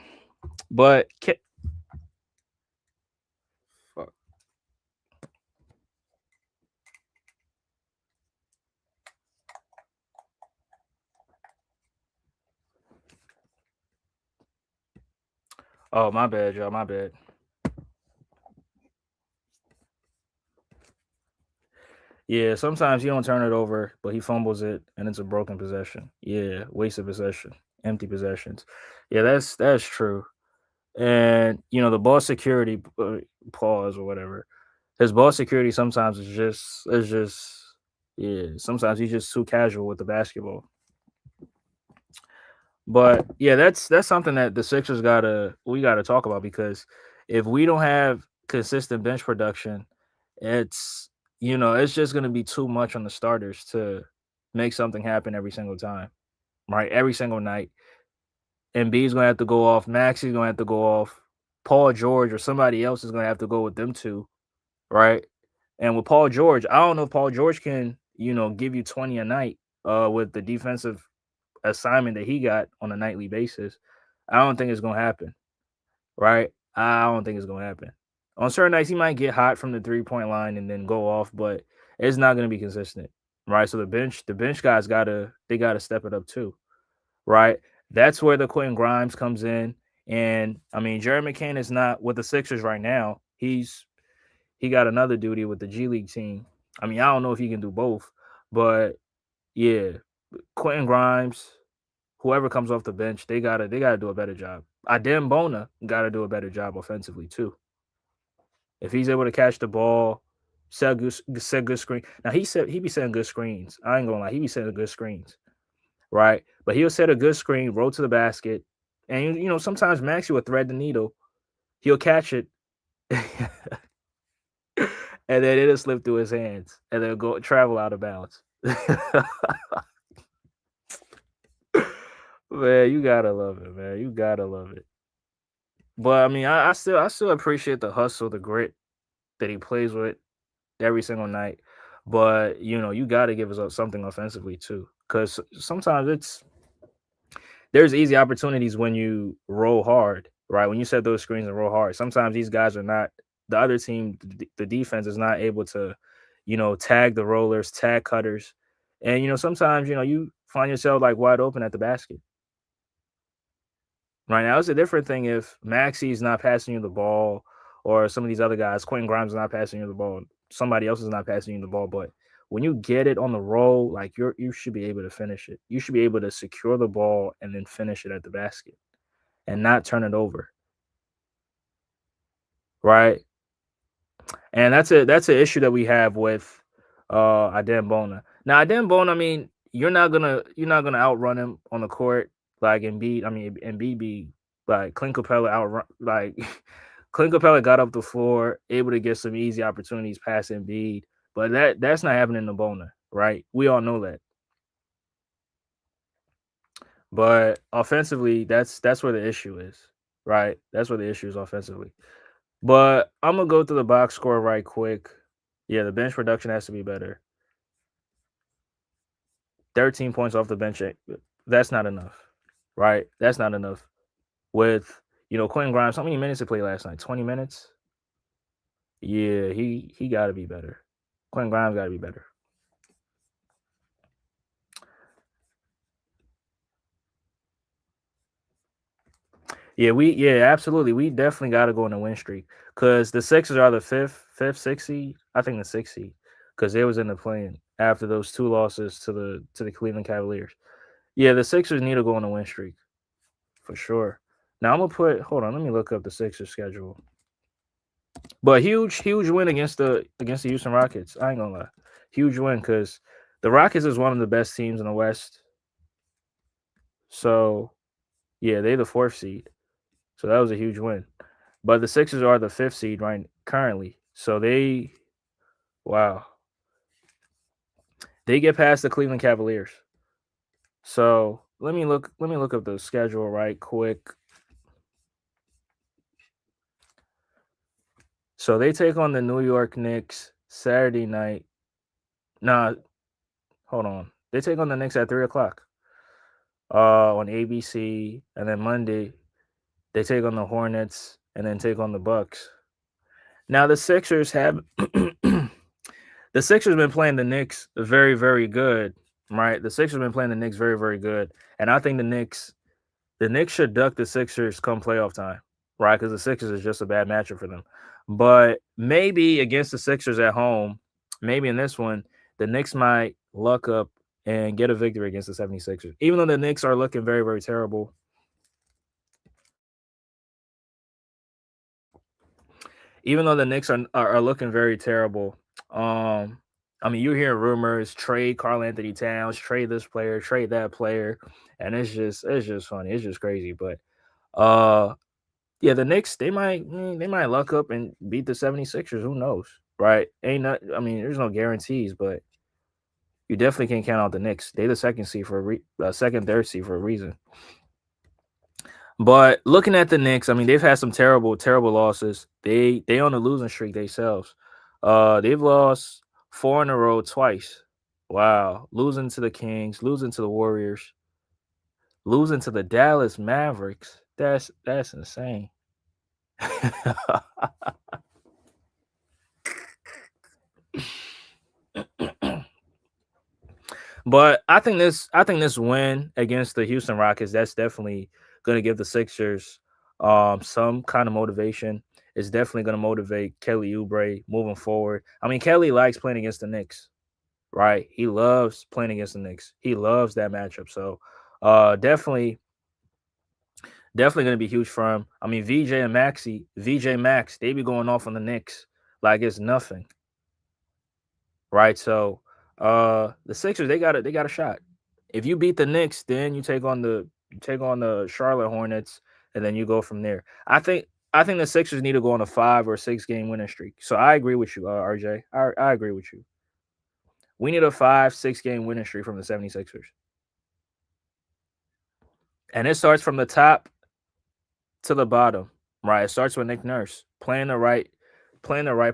But fuck. Oh, my bad, y'all. My bad. Yeah, sometimes he don't turn it over, but he fumbles it, and it's a broken possession. Yeah, wasted possession. empty possessions. Yeah, that's true. And the ball security pause or whatever. His ball security sometimes is just yeah. Sometimes he's just too casual with the basketball. But yeah, that's something that the Sixers gotta talk about because if we don't have consistent bench production, it's it's just gonna be too much on the starters to make something happen every single time, right? Every single night. Embiid's gonna have to go off, Maxey's gonna have to go off, Paul George or somebody else is gonna have to go with them two, right? And with Paul George, I don't know if Paul George can, give you 20 a night with the defensive assignment that he got on a nightly basis. I don't think it's gonna happen, right? I don't think it's gonna happen. On certain nights, he might get hot from the 3 point line and then go off, but it's not gonna be consistent, right? So the bench guys gotta step it up too, right? That's where the Quentin Grimes comes in. And I mean, Jerry McCain is not with the Sixers right now. He got another duty with the G League team. I mean, I don't know if he can do both, but yeah, Quentin Grimes, whoever comes off the bench, they gotta do a better job. Adem Bona gotta do a better job offensively too. If he's able to catch the ball, set good screen. Now he be setting good screens. I ain't gonna lie, he be setting good screens, right? But he'll set a good screen, roll to the basket, and sometimes Maxi will thread the needle. He'll catch it, and then it'll slip through his hands, and then go travel out of bounds. Man, you gotta love it, man. You gotta love it. But I mean, I still appreciate the hustle, the grit that he plays with every single night. But you gotta give us something offensively too, because sometimes there's easy opportunities when you roll hard, right? When you set those screens and roll hard, sometimes these guys are not the other team. The defense is not able to, tag the rollers, tag cutters, and sometimes you find yourself like wide open at the basket. Right now, it's a different thing if Maxey's not passing you the ball, or some of these other guys, Quentin Grimes is not passing you the ball, somebody else is not passing you the ball. But when you get it on the roll, like you should be able to finish it. You should be able to secure the ball and then finish it at the basket and not turn it over, right? And that's an issue that we have with Adem Bona. Now Adem Bona, I mean, you're not gonna outrun him on the court like Embiid. I mean, Embiid be like Clint Capella outrun like Clint Capella got up the floor, able to get some easy opportunities past Embiid, but that's not happening to Bona, right? We all know that. But offensively, that's where the issue is, right? That's where the issue is offensively. But I'm gonna go through the box score right quick. Yeah, the bench production has to be better. 13 points off the bench. That's not enough, right? That's not enough. With Quentin Grimes, how many minutes he played last night? 20 minutes. Yeah, he got to be better. Quentin Grimes got to be better. Yeah, absolutely. We definitely got to go on a win streak because the Sixers are the sixth seed. I think the sixth seed because they was in the play-in after those two losses to the Cleveland Cavaliers. Yeah, the Sixers need to go on a win streak for sure. Now I'm gonna put. Hold on, let me look up the Sixers schedule. But huge win against the Houston Rockets. I ain't gonna lie, huge win because the Rockets is one of the best teams in the West. So yeah, they the fourth seed. So that was a huge win. But the Sixers are the fifth seed right currently. So wow, they get past the Cleveland Cavaliers. So let me look up the schedule right quick. So they take on the New York Knicks Saturday night. Nah, hold on. They take on the Knicks at 3 o'clock on ABC, and then Monday they take on the Hornets and then take on the Bucks. Now the Sixers have the Sixers been playing the Knicks very, very good, right? The Sixers been playing the Knicks very, very good, and I think the Knicks should duck the Sixers come playoff time, right? Because the Sixers is just a bad matchup for them. But maybe against the Sixers at home, maybe in this one, the Knicks might luck up and get a victory against the 76ers. Even though the Knicks are looking very, very terrible. Even though the Knicks are looking very terrible, I mean, you're hearing rumors, trade Karl Anthony Towns, trade this player, trade that player, and it's just funny. It's just crazy. But uh yeah, the Knicks, they might luck up and beat the 76ers. Who knows? Right? Ain't not I mean, there's no guarantees, but you definitely can't count out the Knicks. They the second seed for second, third seed for a reason. But looking at the Knicks, I mean, they've had some terrible, terrible losses. They on a losing streak themselves. They've lost four in a row twice. Wow, losing to the Kings, losing to the Warriors, losing to the Dallas Mavericks. That's insane. But I think this win against the Houston Rockets, that's definitely going to give the Sixers some kind of motivation. It's definitely going to motivate Kelly Oubre moving forward. I mean, Kelly likes playing against the Knicks, right? He loves playing against the Knicks. He loves that matchup. So definitely going to be huge for him. I mean, VJ and Maxi, VJ Max, they be going off on the Knicks like it's nothing, right? So the Sixers, they got a shot. If you beat the Knicks, then you take on the Charlotte Hornets, and then you go from there. I think the Sixers need to go on a 5 or 6 game winning streak. So I agree with you, RJ. I agree with you. We need a 5, 6 game winning streak from the 76ers. And it starts from the top to the bottom. Right. It starts with Nick Nurse playing the right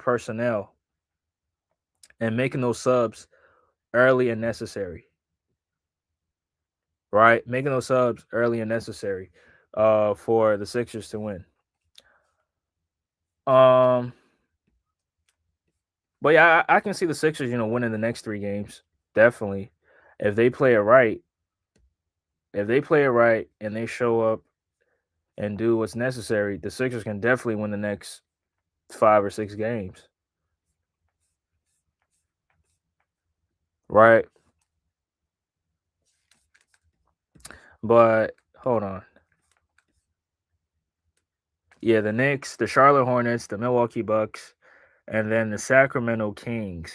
personnel and making those subs early and necessary. Right? Making those subs early and necessary for the Sixers to win. Um but yeah, I can see the Sixers, winning the next 3 games. Definitely. If they play it right, if they play it right and they show up and do what's necessary, the Sixers can definitely win the next 5 or 6 games. Right? But hold on. Yeah, the Knicks, the Charlotte Hornets, the Milwaukee Bucks, and then the Sacramento Kings.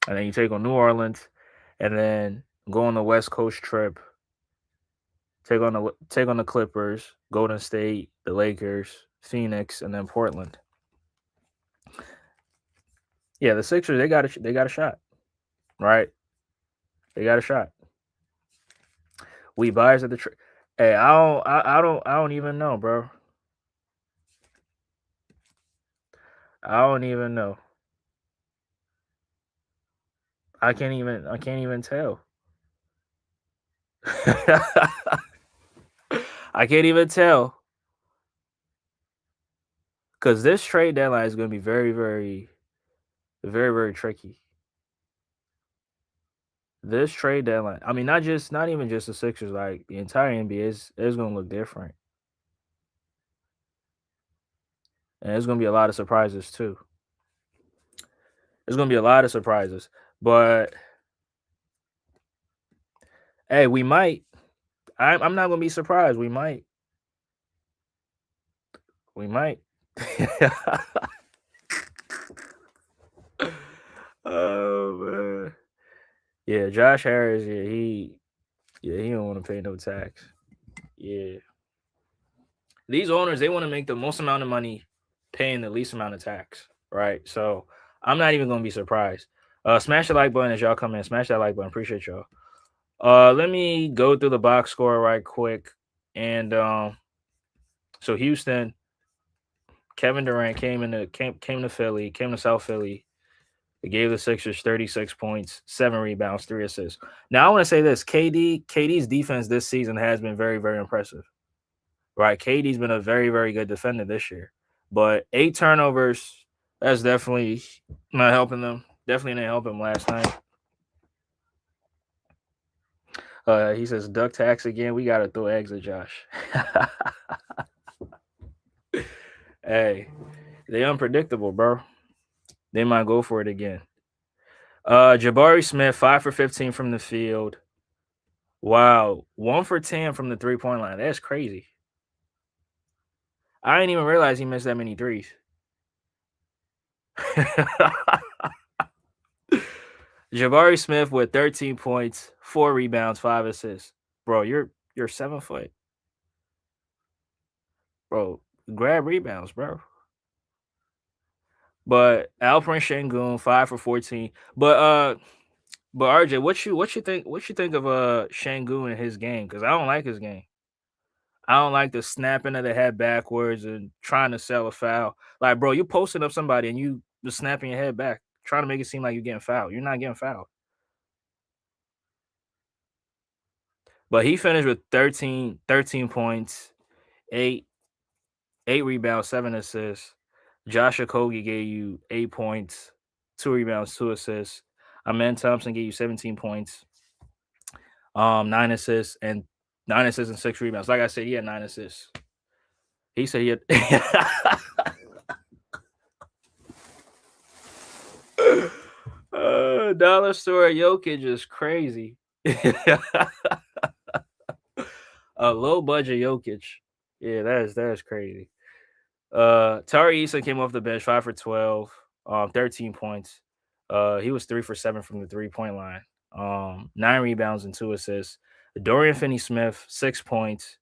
And then you take on New Orleans, and then go on the West Coast trip. Take on the Clippers, Golden State, the Lakers, Phoenix, and then Portland. Yeah, the Sixers, they got a shot, right? They got a shot. We buyers at the Hey, I don't even know, bro. I don't even know. I can't even tell. I can't even tell because this trade deadline is going to be very, very, very, very tricky. This trade deadline, I mean, not even just the Sixers, like the entire NBA is going to look different, and there's going to be a lot of surprises too. There's going to be a lot of surprises, but hey, we might. I'm not going to be surprised. We might. We might. Oh man. Yeah, Josh Harris. Yeah, he don't want to pay no tax. Yeah, these owners, they want to make the most amount of money, paying the least amount of tax. Right. So I'm not even gonna be surprised. Smash the like button as y'all come in. Smash that like button. Appreciate y'all. Let me go through the box score right quick. And so Houston, Kevin Durant came to Philly, came to South Philly. They gave the Sixers 36 points, 7 rebounds, 3 assists. Now I want to say this: KD's defense this season has been very, very impressive. Right, KD's been a very, very good defender this year, but 8 turnovers, that's definitely not helping them. Definitely didn't help him last night. He says duck tax again. We gotta throw eggs at Josh. Hey, they unpredictable, bro. They might go for it again. Jabari Smith, 5 for 15 from the field. Wow, 1 for 10 from the 3-point line. That's crazy. I didn't even realize he missed that many threes. Jabari Smith with 13 points, 4 rebounds, 5 assists. Bro, you're 7 foot. Bro, grab rebounds, bro. But Alperen Şengün, 5 for 14. But RJ, what you think of Şengün and his game? Because I don't like his game. I don't like the snapping of the head backwards and trying to sell a foul. Like, bro, you posting up somebody and you just snapping your head back, trying to make it seem like you're getting fouled. You're not getting fouled. But he finished with 13 points, eight eight rebounds, 7 assists. Josh Okogie gave you 8 points, 2 rebounds, 2 assists. Amen Thompson gave you 17 points, 9 assists, and 9 assists and 6 rebounds. Like I said, he had 9 assists. He said he had dollar store Jokic is crazy. A low budget Jokic. Yeah, that is crazy. Tyrese came off the bench, 5 for 12, 13 points. He was 3 for 7 from the 3-point line. 9 rebounds and 2 assists. Dorian Finney-Smith, 6 points,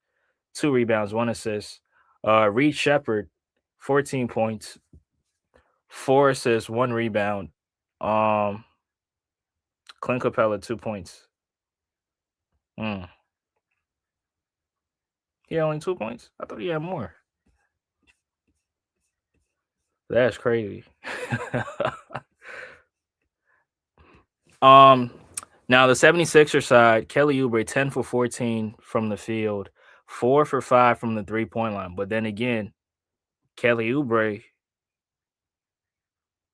2 rebounds, 1 assist. Reed Shepherd, 14 points, 4 assists, 1 rebound. Clint Capella, 2 points. He had only 2 points? I thought he had more. That's crazy. Now the 76er side, Kelly Oubre, 10 for 14 from the field, 4 for 5 from the 3-point line. But then again, Kelly Oubre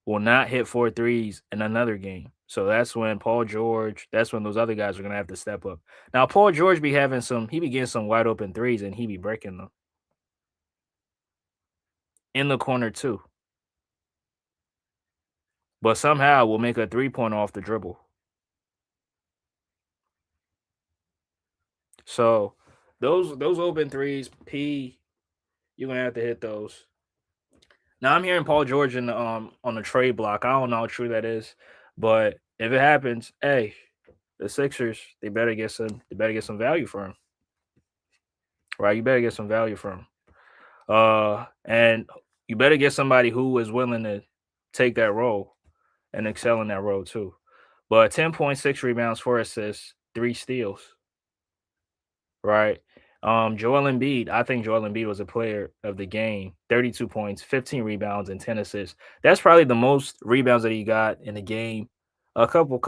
will not hit 4 threes in another game. So that's when that's when those other guys are gonna have to step up. Now Paul George be getting some wide open threes and he be breaking them in the corner too. But somehow we'll make a 3-point off the dribble. So those open threes, you're gonna have to hit those. Now I'm hearing Paul George on the trade block. I don't know how true that is, but if it happens, hey, the Sixers they better get some value for him, right? You better get some value from him, and you better get somebody who is willing to take that role and excel in that role too. But 10.6 rebounds, 4 assists, 3 steals, right? Joel Embiid, I think Joel Embiid was a player of the game. 32 points, 15 rebounds, and 10 assists. That's probably the most rebounds that he got in the game. A couple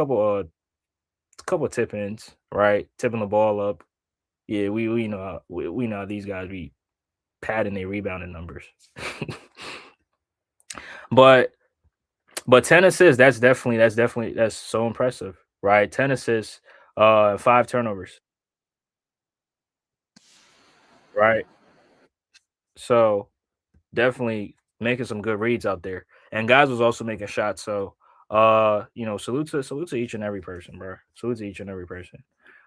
tip ins, right? Tipping the ball up. Yeah, we know we know how these guys be padding their rebounding numbers. but 10 assists, that's so impressive, right? 10 assists, 5 turnovers, right? So definitely making some good reads out there. And guys was also making shots. So salute to each and every person, bro. Salute to each and every person.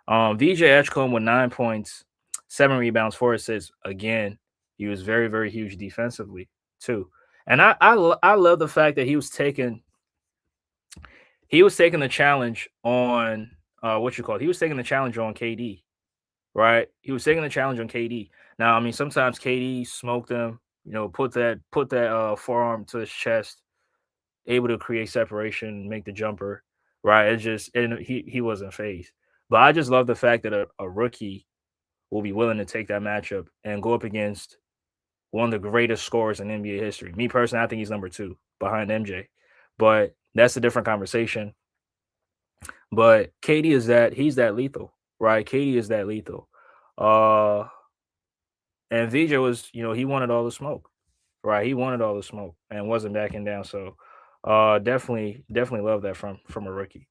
VJ Edgecombe with 9 points, 7 rebounds, 4 assists. Again, he was very, very huge defensively too. And I love the fact that he was taking the challenge on he was taking the challenge on KD, right? He was taking the challenge on KD. Now, I mean, sometimes KD smoked him, put that forearm to his chest, able to create separation, make the jumper, right? He wasn't phased. But I just love the fact that a rookie will be willing to take that matchup and go up against one of the greatest scorers in NBA history. Me personally, I think he's number 2 behind MJ. But that's a different conversation. But he's that lethal, right? KD is that lethal. And VJ was, he wanted all the smoke, right? He wanted all the smoke and wasn't backing down. So definitely love that from a rookie.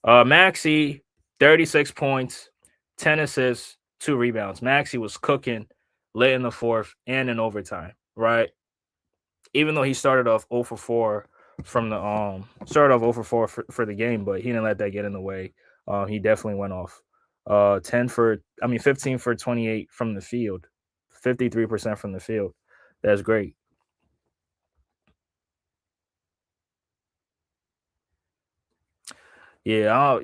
Maxey, 36 points, 10 assists, 2 rebounds. Maxey was cooking late in the fourth and in overtime, right? Even though he started off 0 for 4 from the started off 0 for 4 for the game, but he didn't let that get in the way. He definitely went off. 15 for 28 from the field, 53% from the field. That's great. Yeah,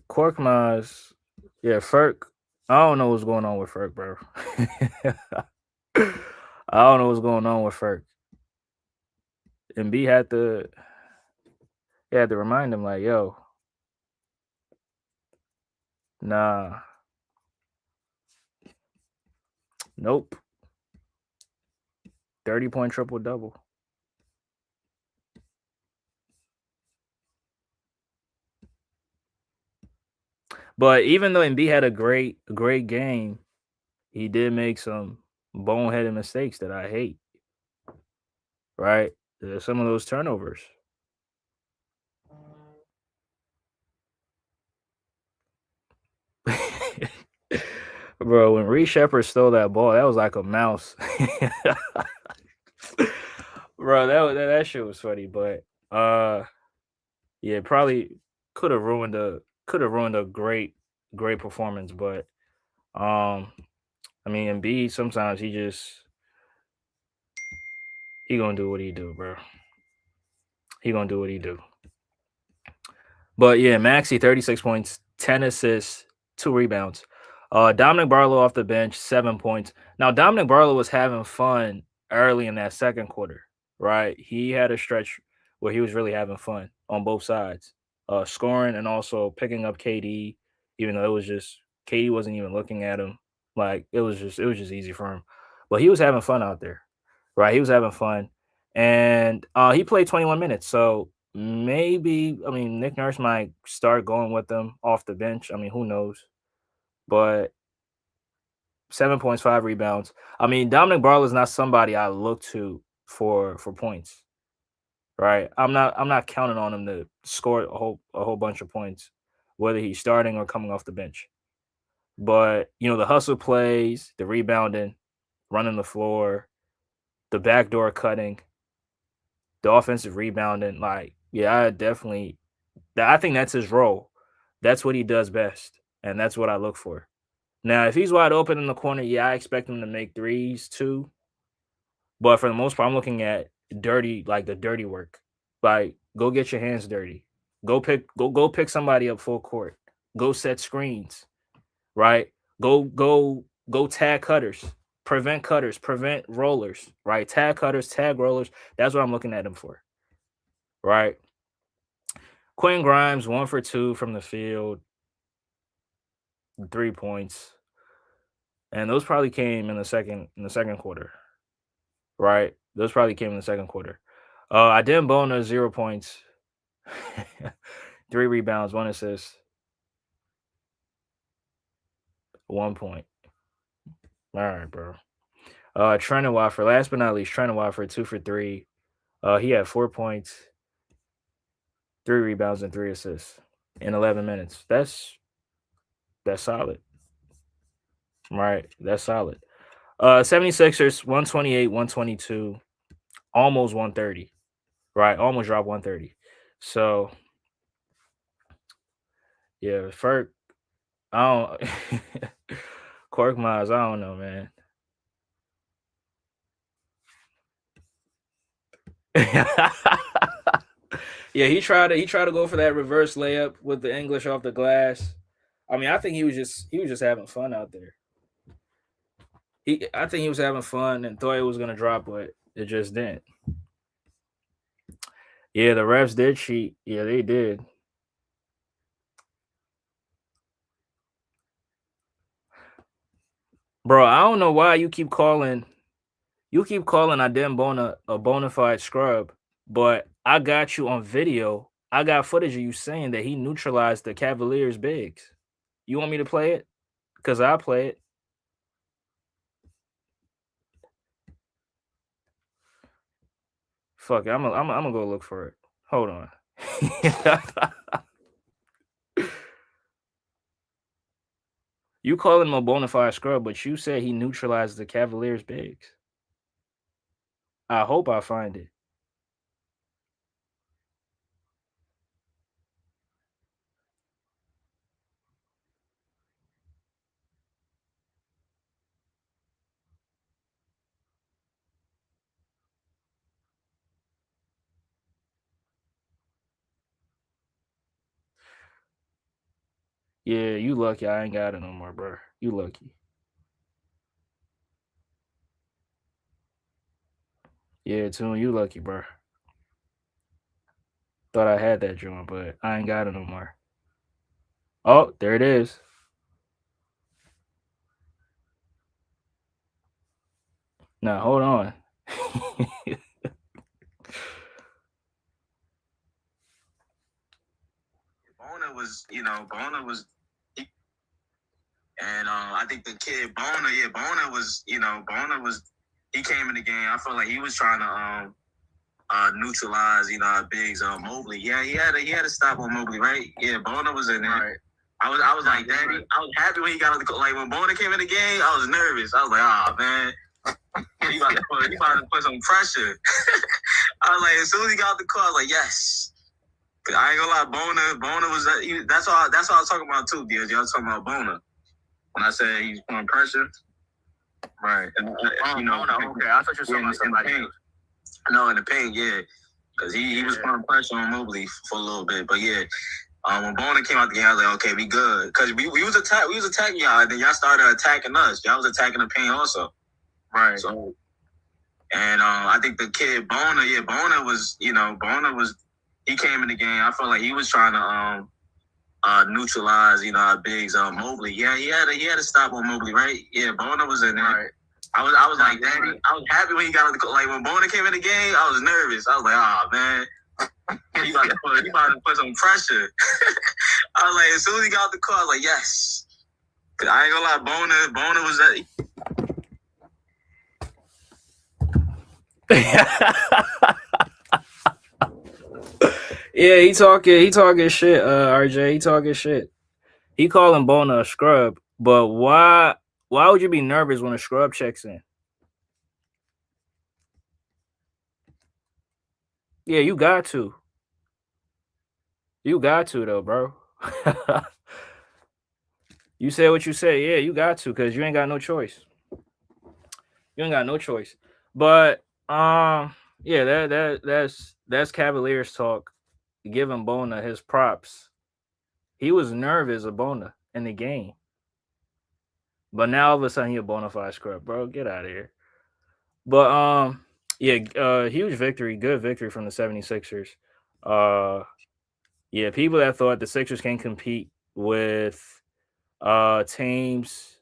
Korkmaz, yeah, Ferk. I don't know what's going on with Ferk, bro. I don't know what's going on with Ferk. And B had to remind him like, yo, nah, nope, 30-point triple double. But even though Embiid had a great game, he did make some boneheaded mistakes that I hate. Right? There's some of those turnovers. Bro, when Reed Shepard stole that ball, that was like a mouse. Bro, that shit was funny, but uh yeah, probably could have ruined a great performance, but um I mean Embiid sometimes he gonna do what he do, bro. He gonna do what he do. But yeah, Maxey, 36 points, 10 assists, 2 rebounds. Dominic Barlow off the bench, 7 points. Now, Dominic Barlow was having fun early in that second quarter, right? He had a stretch where he was really having fun on both sides, scoring and also picking up KD, even though it was just KD wasn't even looking at him. Like it was just easy for him. But he was having fun out there, right? He was having fun. And he played 21 minutes. So maybe, I mean, Nick Nurse might start going with them off the bench. I mean, who knows? But 7 points, 5 rebounds. I mean, Dominic Barlow is not somebody I look to for points, right? I'm not counting on him to score a whole bunch of points, whether he's starting or coming off the bench. But the hustle plays, the rebounding, running the floor, the backdoor cutting, the offensive rebounding, like, yeah, I think that's his role. That's what he does best, and that's what I look for. Now, if he's wide open in the corner, yeah, I expect him to make threes too. But for the most part, I'm looking at the dirty work. Like, go get your hands dirty. Go pick somebody up full court. Go set screens, right? Go tag cutters. Prevent rollers, right? Tag cutters, tag rollers. That's what I'm looking at him for, right? Quinn Grimes, 1 for 2 from the field, 3 points. And those probably came in the second quarter, right? Those probably came in the second quarter. I didn't Bona 0 points, 3 rebounds, 1 assist, 1 point. All right, bro. Trendon Watford, last but not least, Trendon Watford, 2 for 3. He had 4 points, 3 rebounds, and 3 assists in 11 minutes. That's solid, right? That's solid. 76ers, 128, 122, almost 130, right? Almost dropped 130. So yeah, Ferg, I don't Cork Miles, I don't know, man. Yeah, he tried to go for that reverse layup with the English off the glass. I mean, I think he was just having fun out there. I think he was having fun and thought it was gonna drop, but it just didn't. Yeah, the refs did cheat. Yeah, they did. Bro, I don't know why you keep calling Adem Bona a bona fide scrub, but I got you on video. I got footage of you saying that he neutralized the Cavaliers bigs. You want me to play it? Because I play it. Fuck it. I'm gonna go look for it. Hold on. You call him a bona fide scrub, but you said he neutralized the Cavaliers bigs. I hope I find it. Yeah, you lucky I ain't got it no more, bro. You lucky. Yeah, Tune, you lucky, bro. Thought I had that joint, but I ain't got it no more. Oh, there it is. Now hold on. Bona was, and I think the kid Bona, yeah, Bona was, Bona was, he came in the game. I feel like he was trying to neutralize, our bigs Mobley. Yeah, he had to stop on Mobley, right? Yeah, Bona was in there. Right. I was like, Daddy, I was happy when he got on the court. Like when Bona came in the game, I was nervous. I was like, oh man, he about to put some pressure. I was like, as soon as he got the court, I was like, yes. I ain't gonna lie, Bona was that's all I was talking about too, DSG. I was talking about Bona when I said he's putting pressure. Right. And, Bona, okay. I thought you were talking about somebody else. No, in the paint, yeah. Because he was putting pressure on Mobley for a little bit. But yeah, when Bona came out the game, I was like, okay, we good. Because we was attacking y'all, and then y'all started attacking us. Y'all was attacking the paint also. Right. So, and I think the kid Bona, yeah, Bona was, he came in the game. I felt like he was trying to neutralize, our bigs Mobley. Yeah, he had to stop on Mobley, right? Yeah, Bona was in there. Right. I was like, Daddy, I was happy when he got on the court. Like when Bona came in the game, I was nervous. I was like, oh man, he about to put some pressure. I was like, as soon as he got off the court, I was like, yes. I ain't gonna lie, Bona was Yeah, he talking shit, RJ. He talking shit. He calling Bona a scrub, but why would you be nervous when a scrub checks in? Yeah, you got to. You got to though, bro. You said what you said. Yeah, you got to because you ain't got no choice. You ain't got no choice. But yeah, that's Cavaliers talk. Giving Bona his props. He was nervous of Bona in the game. But now all of a sudden he a bona fide scrub, bro. Get out of here. But yeah, huge victory, good victory from the 76ers. Yeah, people that thought the Sixers can compete with teams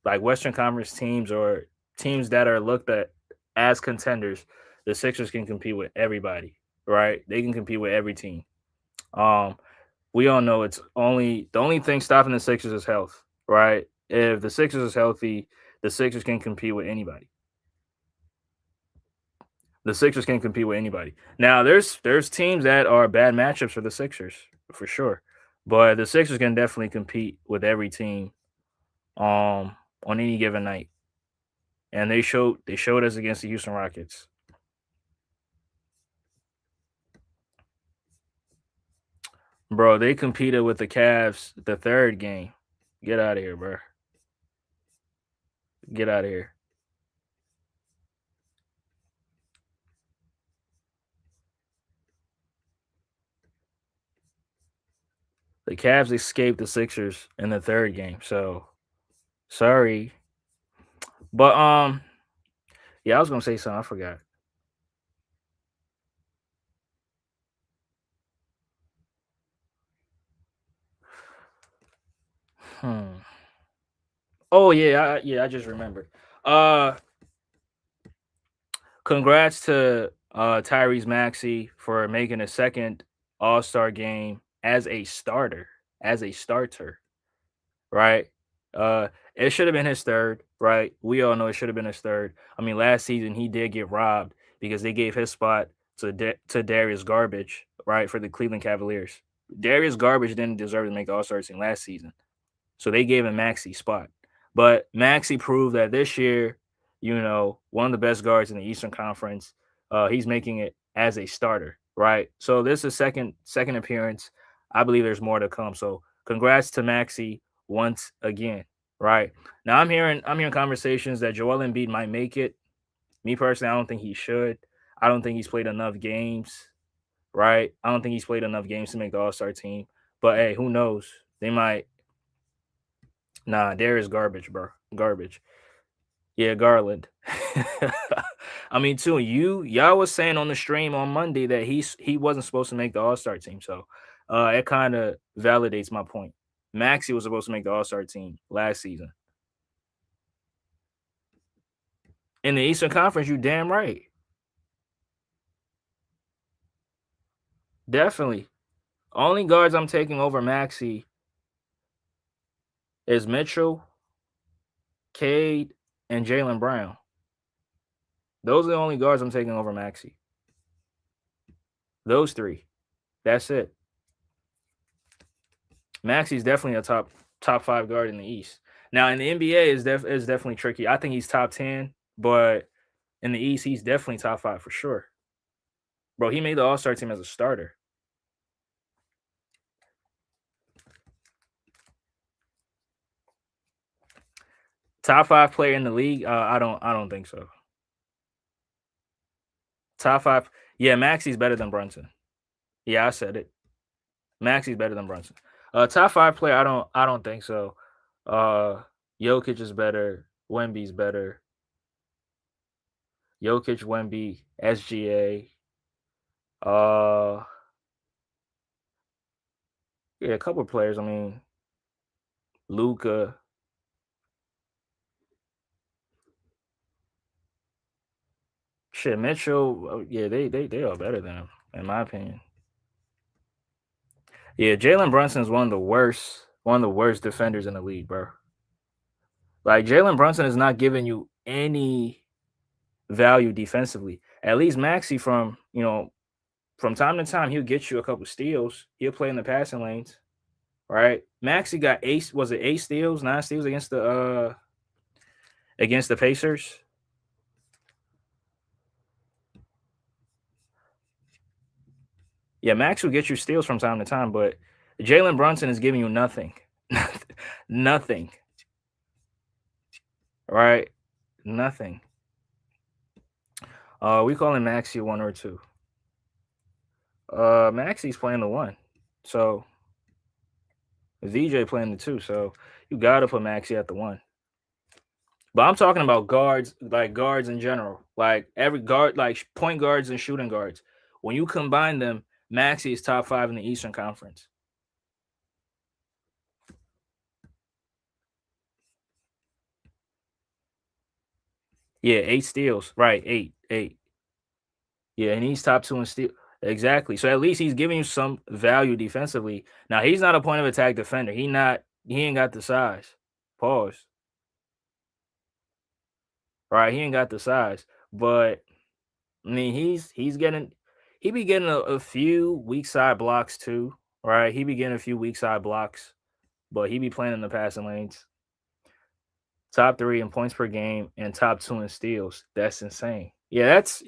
like Western Conference teams or teams that are looked at as contenders, the Sixers can compete with everybody, right? They can compete with every team. Um, we all know the only thing stopping the Sixers is health, right? If the Sixers is healthy, the Sixers can compete with anybody. The Sixers can compete with anybody. Now, there's teams that are bad matchups for the Sixers for sure, but the Sixers can definitely compete with every team on any given night, and they showed us against the Houston Rockets, bro. They competed with the Cavs the third game. Get out of here, bro. Get out of here. The Cavs escaped the Sixers in the third game, so sorry, but yeah, I was gonna say something. I forgot. Hmm. Oh yeah, I just remembered. Uh, Congrats to Tyrese Maxey for making a second All Star game as a starter. As a starter, right? It should have been his third, right? We all know it should have been his third. I mean, last season he did get robbed because they gave his spot to Darius Garbage, right, for the Cleveland Cavaliers. Darius Garbage didn't deserve to make the All Star team last season. So they gave him Maxi spot. But Maxi proved that this year, one of the best guards in the Eastern Conference, he's making it as a starter, right? So this is second appearance. I believe there's more to come. So congrats to Maxi once again, right? Now I'm hearing conversations that Joel Embiid might make it. Me personally, I don't think he should. I don't think he's played enough games, right? I don't think he's played enough games to make the All Star team. But hey, who knows? They might. Nah, Darius garbage, bro. Garbage. Yeah, Garland. I mean, too, y'all was saying on the stream on Monday that he wasn't supposed to make the All-Star team. So it kind of validates my point. Maxey was supposed to make the All-Star team last season. In the Eastern Conference, you damn right. Definitely. Only guards I'm taking over Maxey is Mitchell, Cade, and Jaylen Brown. Those are the only guards I'm taking over Maxey. Those three. That's it. Maxey's definitely a top 5 guard in the East. Now in the NBA is definitely tricky. I think he's top 10, but in the East he's definitely top 5 for sure. Bro, he made the All-Star team as a starter. Top 5 player in the league? I don't think so. Top 5. Yeah, Maxey's better than Brunson. Yeah, I said it. Maxey's better than Brunson. Top 5 player? I don't think so. Jokic is better. Wemby's better. Jokic, Wemby, SGA. Yeah, a couple of players. I mean, Luca. Shit, Mitchell. Yeah, they are better than him, in my opinion. Yeah, Jalen Brunson is one of the worst defenders in the league, bro. Like Jalen Brunson is not giving you any value defensively. At least Maxey from time to time he'll get you a couple steals. He'll play in the passing lanes, right? Maxey got 8 steals, 9 steals against the Pacers. Yeah, Max will get you steals from time to time, but Jalen Brunson is giving you nothing. Nothing. Right? Nothing. We calling Maxey 1 or 2. Maxey's playing the 1. So VJ playing the 2. So you gotta put Maxey at the 1. But I'm talking about guards, like guards in general. Like every guard, like point guards and shooting guards. When you combine them, Maxey is top 5 in the Eastern Conference. Yeah, 8 steals. Right, 8. Yeah, and he's top 2 in steal. Exactly. So at least he's giving you some value defensively. Now he's not a point of attack defender. He ain't got the size. Pause. Right, he ain't got the size. But I mean he be getting a few weak side blocks too. Right. He be getting a few weak side blocks, but he be playing in the passing lanes. Top 3 in points per game and top 2 in steals. That's insane. Yeah, that's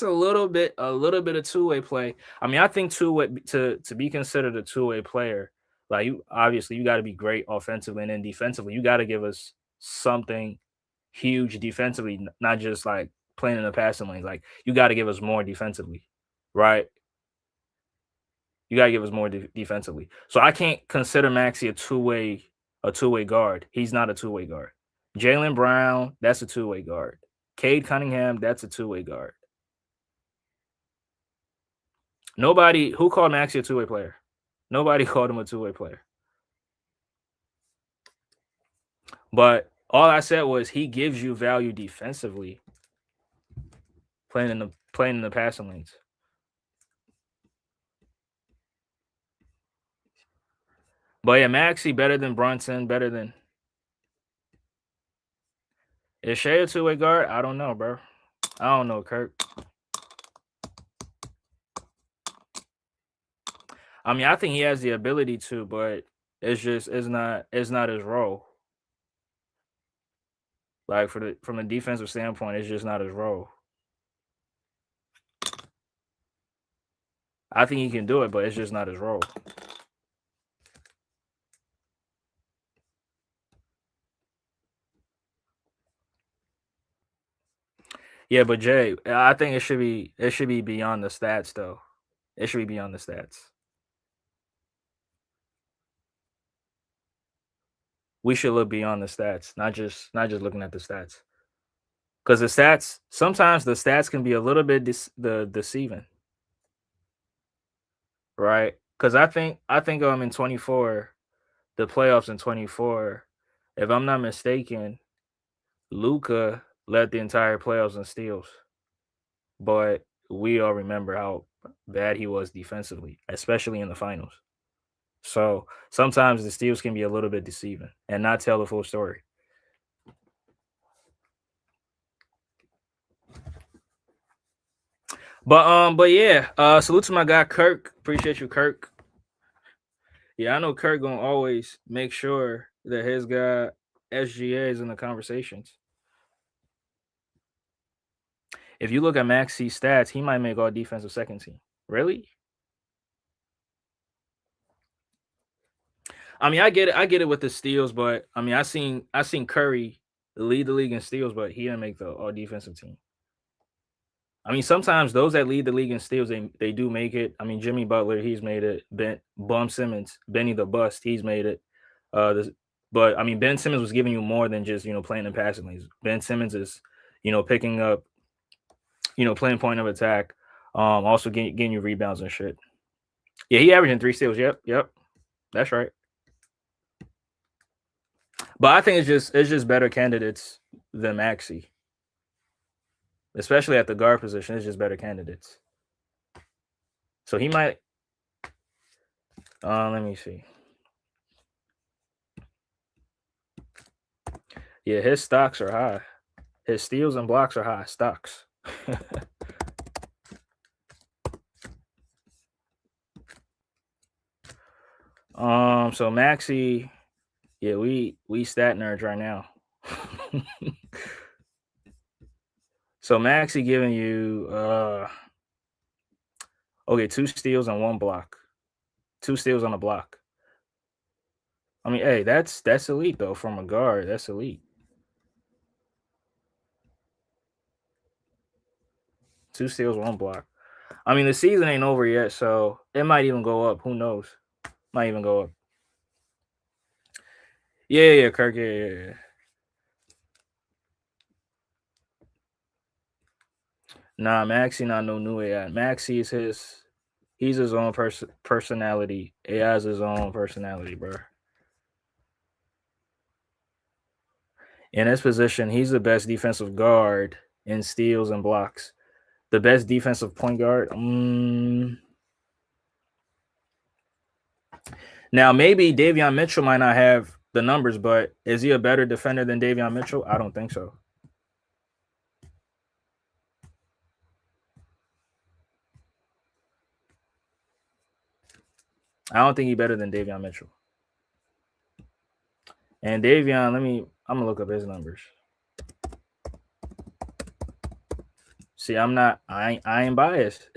a little bit of two-way play. I mean, I think two-way to be considered a two-way player, like you obviously you got to be great offensively and then defensively. You got to give us something huge defensively, not just like playing in the passing lanes. Like you got to give us more defensively, right? You got to give us more defensively. So I can't consider Maxey a two-way guard. He's not a two-way guard. Jaylen Brown, that's a two-way guard. Cade Cunningham, that's a two-way guard. Nobody who called Maxey a two-way player. Nobody called him a two-way player. But all I said was he gives you value defensively playing in the passing lanes. But yeah, Maxey better than Brunson, better than is Shea a two-way guard? I don't know, bro. I don't know, Kirk. I mean, I think he has the ability to, but it's not his role. Like from a defensive standpoint, it's just not his role. I think he can do it, but it's just not his role. Yeah, but Jay, I think it should be beyond the stats though. It should be beyond the stats. we should look beyond the stats, not just looking at the stats. Because the stats sometimes the stats can be a little bit deceiving, right? Because I think in 24, the playoffs in 24, if I'm not mistaken, Luca led the entire playoffs in steals, but we all remember how bad he was defensively, especially in the finals. So sometimes the steals can be a little bit deceiving and not tell the full story. But yeah, salute to my guy Kirk. Appreciate you, Kirk. Yeah, I know Kirk gonna always make sure that his guy SGA is in the conversations. If you look at Maxey's stats, he might make all defensive second team. Really? I mean, I get it with the steals, but I mean, I seen Curry lead the league in steals, but he didn't make the all defensive team. I mean, sometimes those that lead the league in steals, they do make it. I mean, Jimmy Butler, he's made it. Bum Simmons, Benny the Bust, he's made it. This, but I mean, Ben Simmons was giving you more than just playing in passing lanes. Ben Simmons is picking up, playing point of attack, also getting you rebounds and shit. Yeah, he averaging 3 steals. Yep, that's right. But I think it's just better candidates than Maxey, especially at the guard position. It's just better candidates. So he might. Let me see. Yeah, his stocks are high. His steals and blocks are high. Stocks. So Maxey, yeah, we stat nerds right now. So Maxey giving you okay, 2 steals and 1 block. 2 steals on a block. I mean, hey, that's elite though from a guard. That's elite. 2 steals, 1 block. I mean, the season ain't over yet, so it might even go up. Who knows? Might even go up. Yeah, Kirk. Yeah. Nah, Maxey not no new AI. Maxey is he's his own personality. AI is his own personality, bro. In his position, he's the best defensive guard in steals and blocks. The best defensive point guard. Now, maybe Davion Mitchell might not have the numbers, but is he a better defender than Davion Mitchell? I don't think so. I don't think he's better than Davion Mitchell. And Davion, I'm gonna look up his numbers. See, I ain't biased.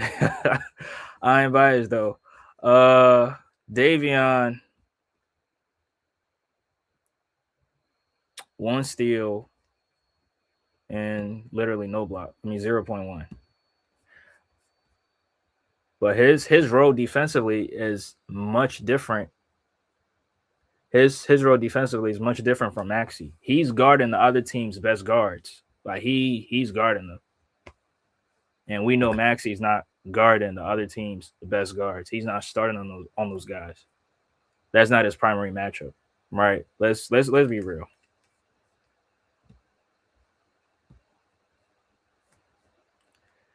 I ain't biased though. Davion, 1 steal and literally no block. I mean 0.1. But his role defensively is much different. His role defensively is much different from Maxey. He's guarding the other team's best guards. Like he's guarding them. And we know Maxey's not guarding the other team's best guards. He's not starting on those guys. That's not his primary matchup, right? Let's be real.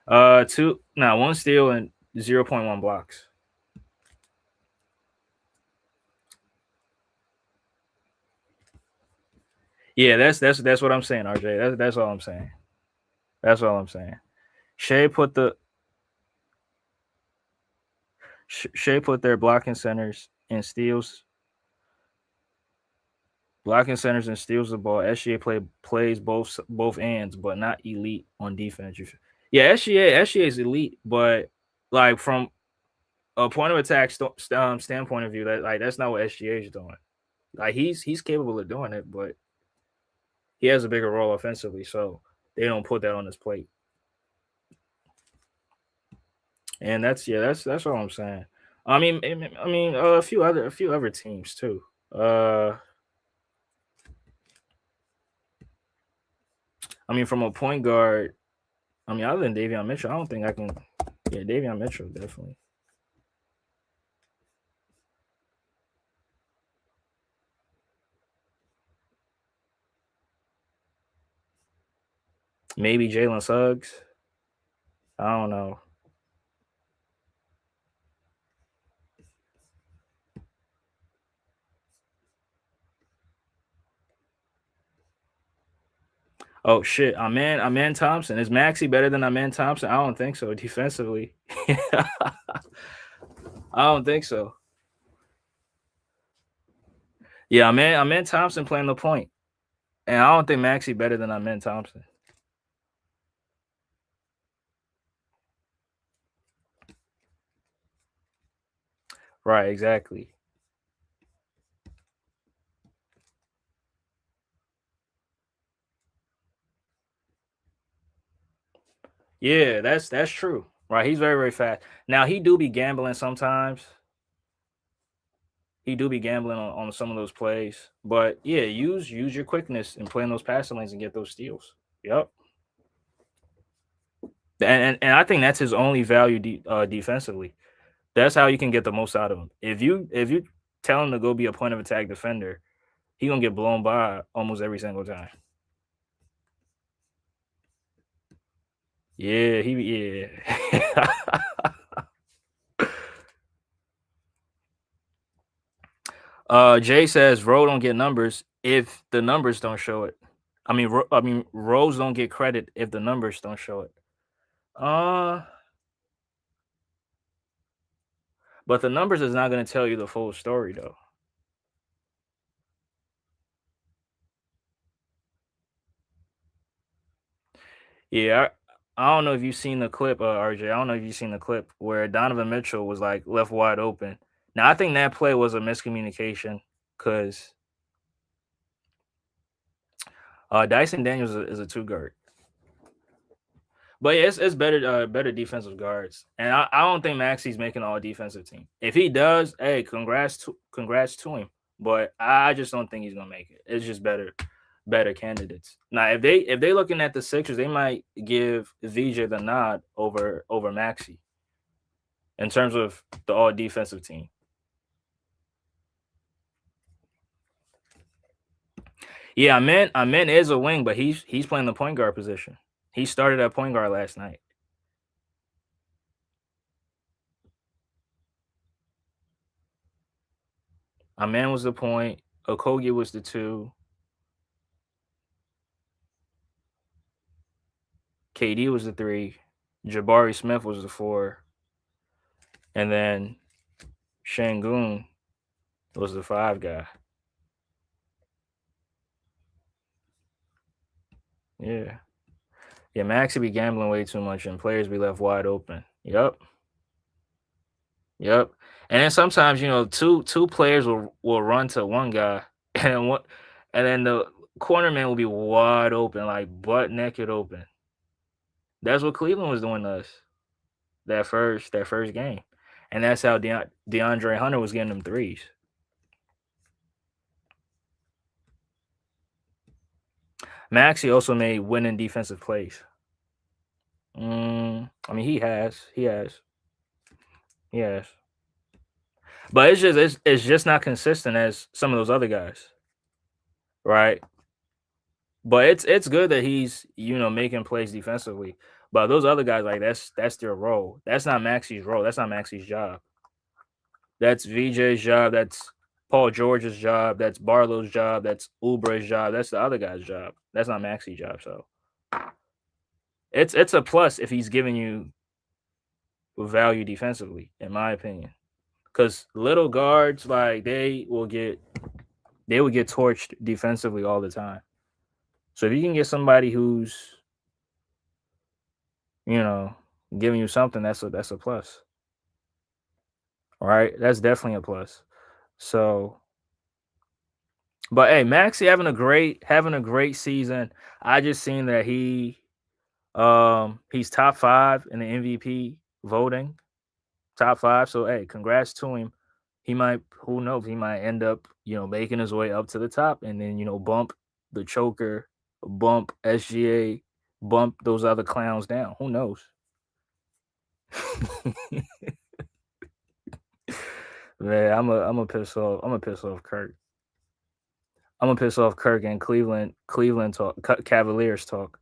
One steal and 0.1 blocks. Yeah, that's what I'm saying, RJ. That's all I'm saying. That's all I'm saying. Shea put their blocking centers and steals. Blocking centers and steals the ball. SGA plays both ends, but not elite on defense. Yeah, SGA is elite, but like from a point of attack standpoint of view, that's not what SGA is doing. Like he's capable of doing it, but he has a bigger role offensively, so they don't put that on his plate. And that's all I'm saying. I mean, a few other teams too. I mean, from a point guard, I mean, other than Davion Mitchell, I don't think I can. Yeah, Davion Mitchell definitely. Maybe Jalen Suggs. I don't know. Oh shit, Amen Thompson. Is Maxey better than Amen Thompson? I don't think so. Defensively, I don't think so. Yeah, Amen Thompson playing the point, and I don't think Maxey better than Amen Thompson. Right, exactly. Yeah, that's true. Right, he's very fast. Now he do be gambling sometimes. He do be gambling on some of those plays, but yeah, use your quickness and play in those passing lanes and get those steals. Yep. And I think that's his only value defensively. That's how you can get the most out of him. If you tell him to go be a point of attack defender, he gonna get blown by almost every single time. Yeah, yeah. Jay says Rowe don't get numbers if the numbers don't show it. I mean rows don't get credit if the numbers don't show it. Uh, but the numbers is not going to tell you the full story though. Yeah, I don't know if you've seen the clip, RJ. I don't know if you've seen the clip where Donovan Mitchell was like left wide open. Now I think that play was a miscommunication because Dyson Daniels is a two guard. But yeah, it's better defensive guards, and I don't think Maxey's making all defensive team. If he does, hey, congrats to him. But I just don't think he's gonna make it. It's just better candidates. Now, if they looking at the Sixers, they might give VJ the nod over Maxey in terms of the all defensive team. Yeah, I meant is a wing, but he's playing the point guard position. He started at point guard last night. Amen was the point. Okogie was the two. KD was the three. Jabari Smith was the four. And then Shangoon was the five guy. Yeah. Yeah, Maxi be gambling way too much and players be left wide open. Yep. Yep. And then sometimes, two players will run to one guy and what and then the corner man will be wide open, like butt naked open. That's what Cleveland was doing to us that first game. And that's how DeAndre Hunter was getting them threes. Maxi also made winning defensive plays. I mean, he has, but it's just not consistent as some of those other guys, right? But it's good that he's making plays defensively. But those other guys, like that's their role. That's not Maxi's role. That's not Maxi's job. That's VJ's job. That's Paul George's job. That's Barlow's job. That's Oubre's job. That's the other guy's job. That's not Maxi's job. So it's a plus if he's giving you value defensively, in my opinion. Because little guards, like they will get torched defensively all the time. So if you can get somebody who's you know giving you something, that's a plus. All right, that's definitely a plus. So, but hey, Maxi having a great season. I just seen that he's top 5 in the MVP voting, top 5. So hey, congrats to him. He might, who knows, he might end up making his way up to the top and then bump the choker bump SGA, bump those other clowns down. Who knows? Man, I'm a piss off. I'm a piss off Kirk. I'm gonna piss off Kirk and Cleveland talk. Cavaliers talk.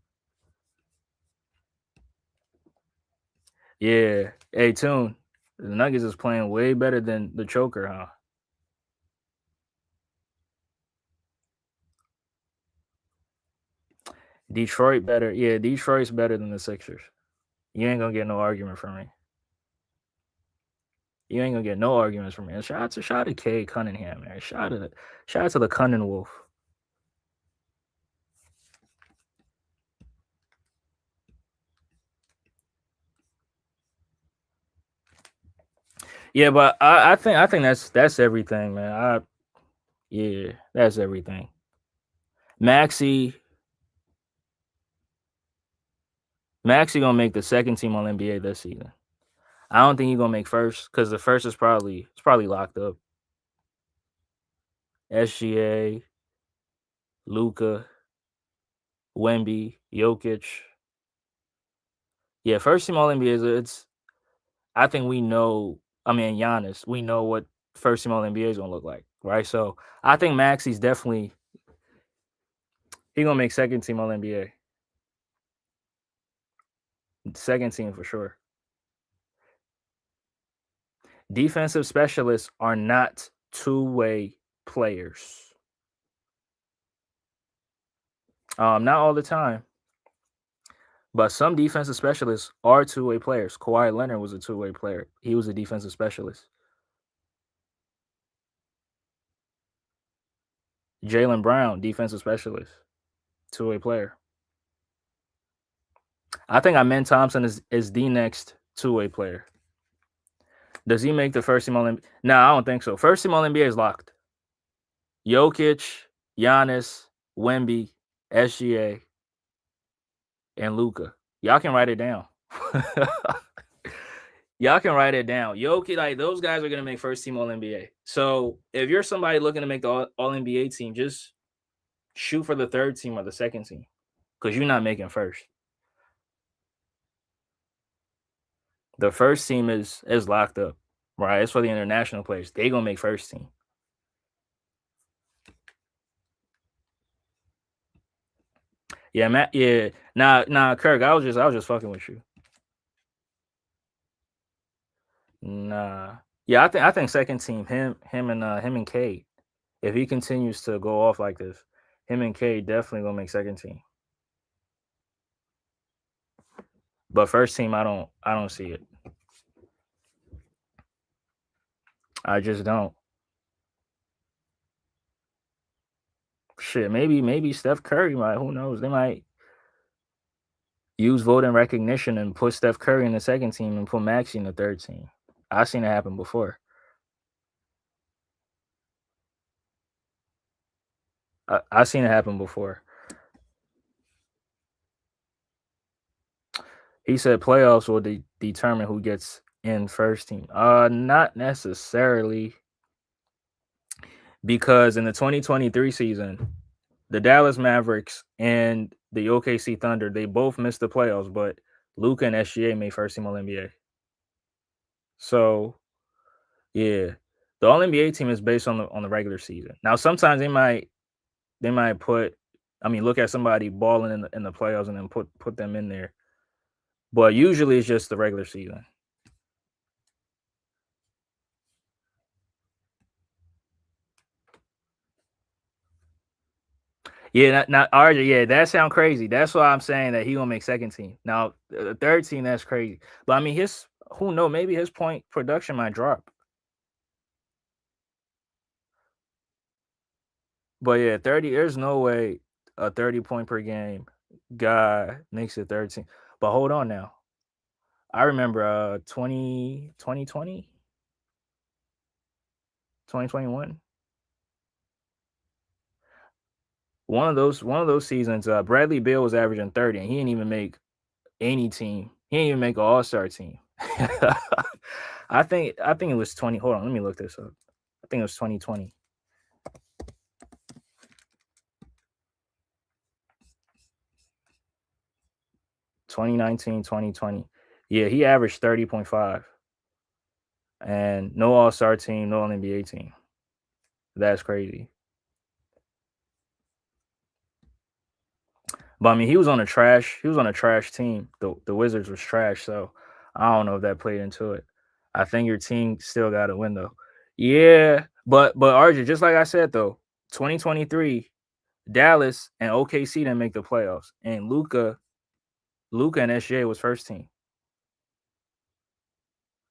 Yeah. Hey, Tune. The Nuggets is playing way better than the choker, huh? Detroit better. Yeah, Detroit's better than the Sixers. You ain't gonna get no argument from me. You ain't gonna get no arguments from me. And shout out to K Cunningham, man. Shout out to the Cunning Wolf. Yeah, but I think that's everything, man. Yeah, that's everything. Maxi Maxi gonna make the second team on NBA this season. I don't think he's gonna make first because the first is probably locked up. SGA, Luca, Wemby, Jokic. Yeah, first team All NBA is it's. I think we know. I mean, Giannis. We know what first team All NBA is gonna look like, right? So I think Maxi's definitely he gonna make second team All NBA. Second team for sure. Defensive specialists are not two-way players. Not all the time, but some defensive specialists are two-way players. Kawhi Leonard was a two-way player. He was a defensive specialist. Jaylen Brown, defensive specialist, two-way player. I think Amen Thompson is the next two-way player. Does he make the first team All NBA? No, I don't think so. First team All NBA is locked. Jokic, Giannis, Wemby, SGA, and Luca. Y'all can write it down. Y'all can write it down. Jokic, like those guys are gonna make first team All NBA. So if you're somebody looking to make the All NBA team, just shoot for the third team or the second team, because you're not making first. The first team is locked up, right? It's for the international players. They gonna make first team. Yeah, Matt. Yeah, nah, Kirk. I was just fucking with you. Nah. Yeah, I think second team him and Cade. If he continues to go off like this, him and Cade definitely gonna make second team. But first team, I don't see it. I just don't. Shit, maybe Steph Curry might. Who knows? They might use voting recognition and put Steph Curry in the second team and put Maxey in the third team. I've seen it happen before. I've seen it happen before. He said playoffs will determine who gets in first team. Not necessarily, because in the 2023 season, the Dallas Mavericks and the OKC Thunder, they both missed the playoffs, but Luka and SGA made first team All NBA. So yeah, the All NBA team is based on the regular season. Now sometimes they might put, I mean, look at somebody balling in the playoffs and then put them in there, but usually it's just the regular season. Yeah, not RJ. Yeah, that sounds crazy. That's why I'm saying that he gonna make second team. Now the third team, that's crazy. But I mean, his who know, maybe his point production might drop. But yeah, 30. There's no way a 30 point per game guy makes it third team. But hold on now. I remember 2020, 2021. One of those seasons, Bradley Beal was averaging 30, and he didn't even make any team. He didn't even make an All-Star team. I think it was 20. Hold on, let me look this up. I think it was 2020. 2019, 2020. Yeah, he averaged 30.5. And no All-Star team, no All-NBA team. That's crazy. But I mean, he was on a trash team. The Wizards was trash, so I don't know if that played into it. I think your team still got to win though. Yeah, but RJ, just like I said though, 2023, Dallas and OKC didn't make the playoffs, and Luca and SJ was first team.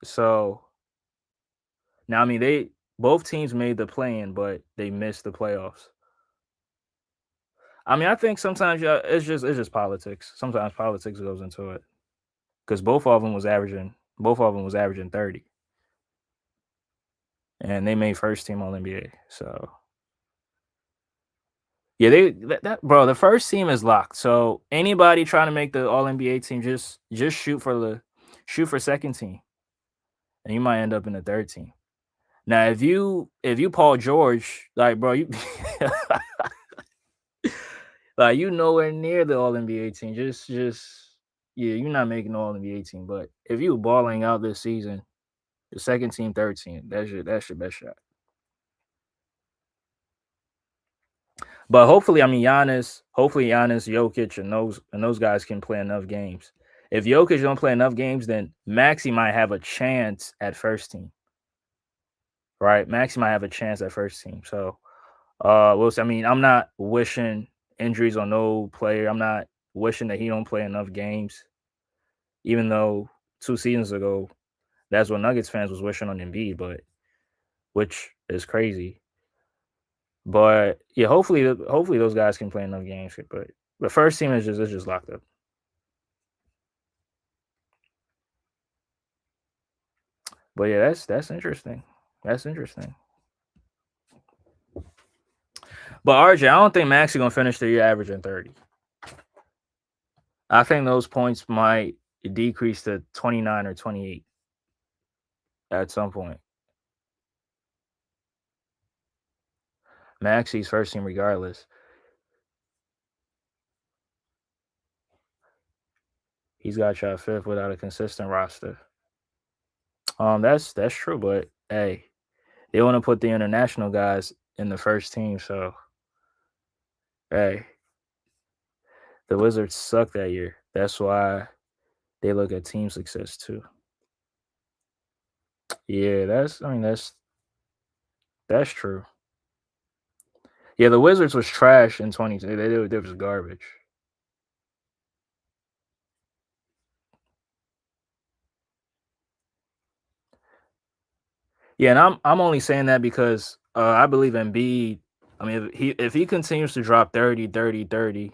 So now I mean they both teams made the play-in, but they missed the playoffs. I mean, I think sometimes it's just politics. Sometimes politics goes into it because both of them was averaging 30, and they made first team All NBA. So yeah, bro, the first team is locked. So anybody trying to make the All NBA team, just shoot for second team, and you might end up in the third team. Now, if you Paul George, like bro, you like you nowhere near the All NBA team. Just yeah, you're not making the All NBA team. But if you balling out this season, the second team, third team, that's your best shot. But hopefully, I mean Giannis, Jokic, and those guys can play enough games. If Jokic don't play enough games, then Maxey might have a chance at first team. Right? Maxey might have a chance at first team. So we'll see. I mean, I'm not wishing injuries on no player. I'm not wishing that he don't play enough games. Even though 2 seasons ago, that's what Nuggets fans was wishing on Embiid, but which is crazy. But yeah, hopefully those guys can play enough games. But the first team is just locked up. But yeah, that's interesting. That's interesting. But RJ, I don't think Maxi gonna finish the year averaging 30. I think those points might decrease to 29 or 28 at some point. Maxi's first team regardless. He's got shot fifth without a consistent roster. That's true, but hey, they want to put the international guys in the first team, so hey, the Wizards suck that year. That's why they look at team success too. Yeah, that's true. Yeah, the Wizards was trash in 20. They was garbage. Yeah, and I'm only saying that because I believe Embiid. I mean, if he continues to drop 30, 30, 30,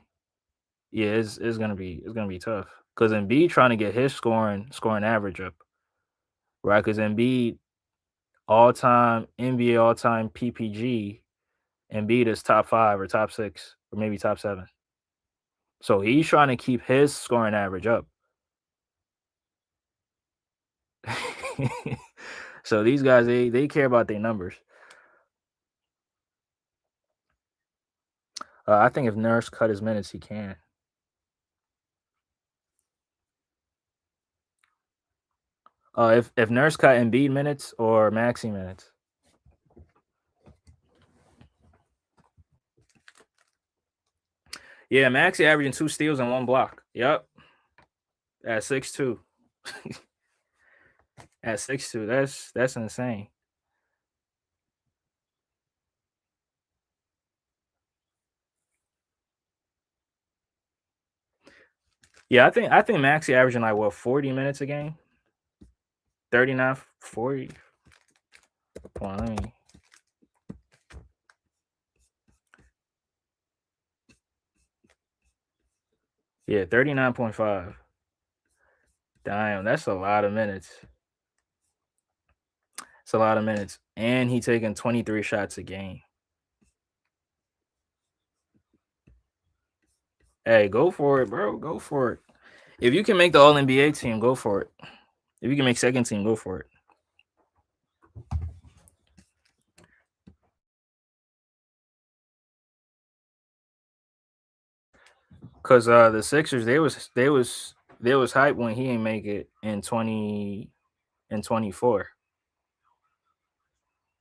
yeah, it's gonna be tough. Because Embiid trying to get his scoring average up, right? Because Embiid all time NBA all time PPG, Embiid is top 5 or top 6 or maybe top 7. So he's trying to keep his scoring average up. So these guys they care about their numbers. I think if Nurse cut his minutes, he can. If Nurse cut Embiid minutes or Maxi minutes. Yeah, Maxi averaging 2 steals and 1 block. Yep, at 6'2". At 6'2", that's insane. Yeah, I think Maxi averaging like what 40 minutes a game, 39, 40. Come on, let me. Yeah, 39.5. Damn, that's a lot of minutes. It's a lot of minutes, and he taking 23 shots a game. Hey, go for it, bro. Go for it. If you can make the All NBA team, go for it. If you can make second team, go for it. Cause the Sixers, they was there was hype when he ain't make it in 24.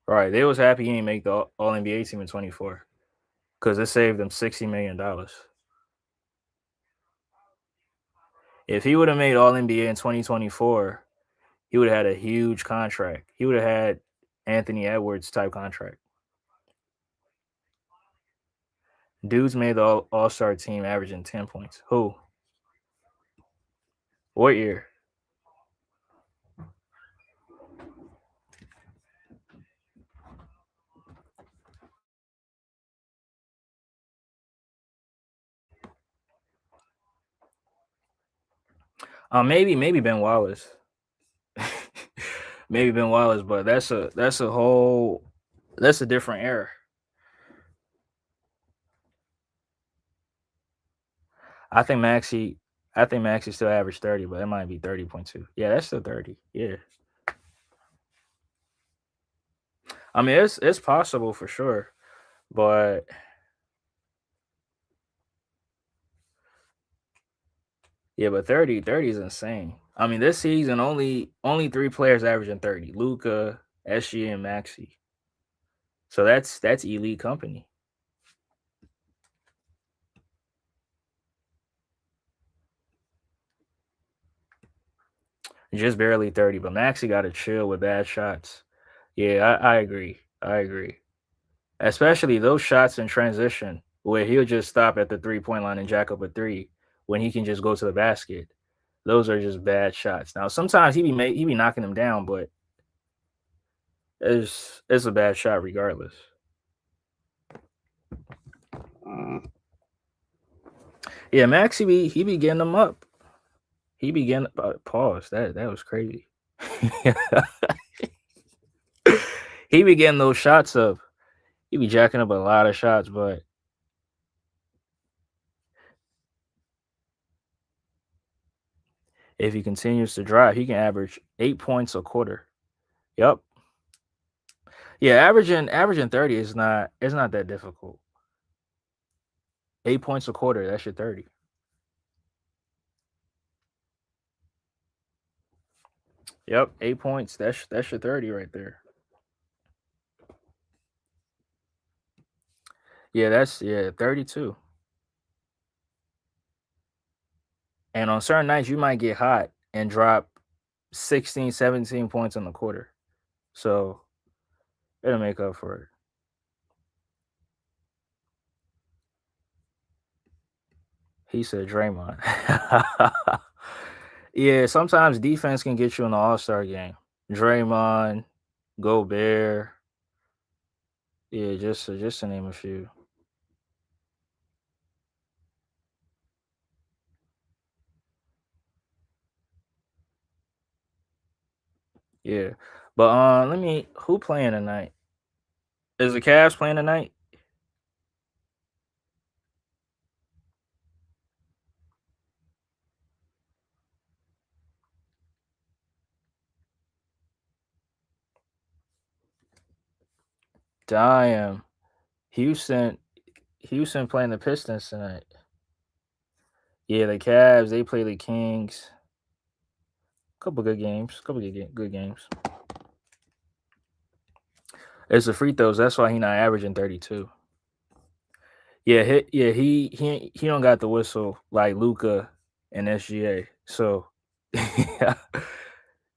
Right. They was happy he ain't make the All NBA team in 24 because it saved them $60 million. If he would have made All NBA in 2024, he would have had a huge contract. He would have had Anthony Edwards type contract. Dudes made the All Star team averaging 10 points. Who? What year? Maybe Ben Wallace. Maybe Ben Wallace, but that's a different era. I think Maxey I think Maxey still averaged 30, but it might be 30.2. Yeah, that's still 30. Yeah. I mean it's possible for sure. But yeah, but 30 is insane. I mean, this season only three players averaging 30. Luca, SG, and Maxey. So that's elite company. Just barely 30, but Maxey got to chill with bad shots. Yeah, I agree. I agree. Especially those shots in transition where he'll just stop at the 3 point line and jack up a three when he can just go to the basket. Those are just bad shots. Now sometimes he be knocking them down, but it's a bad shot regardless. Yeah, Max he be getting them up. He be getting pause. That was crazy. He be getting those shots up. He be jacking up a lot of shots, but if he continues to drive, he can average 8 points a quarter. Yep. Yeah, averaging 30 is not it's not that difficult. 8 points a quarter, that's your 30. Yep, 8 points. That's your 30 right there. Yeah, that's 32. And on certain nights you might get hot and drop 16, 17 points in the quarter. So it'll make up for it. He said Draymond. Yeah, sometimes defense can get you in the All-Star game. Draymond, Gobert. Yeah, just to name a few. Yeah. But let me who playing tonight? Is the Cavs playing tonight? Damn. Houston Houston playing the Pistons tonight. Yeah, the Cavs, they play the Kings. Couple good games. Couple good games. It's the free throws. That's why he not averaging 32. Yeah, he don't got the whistle like Luca and SGA. So yeah,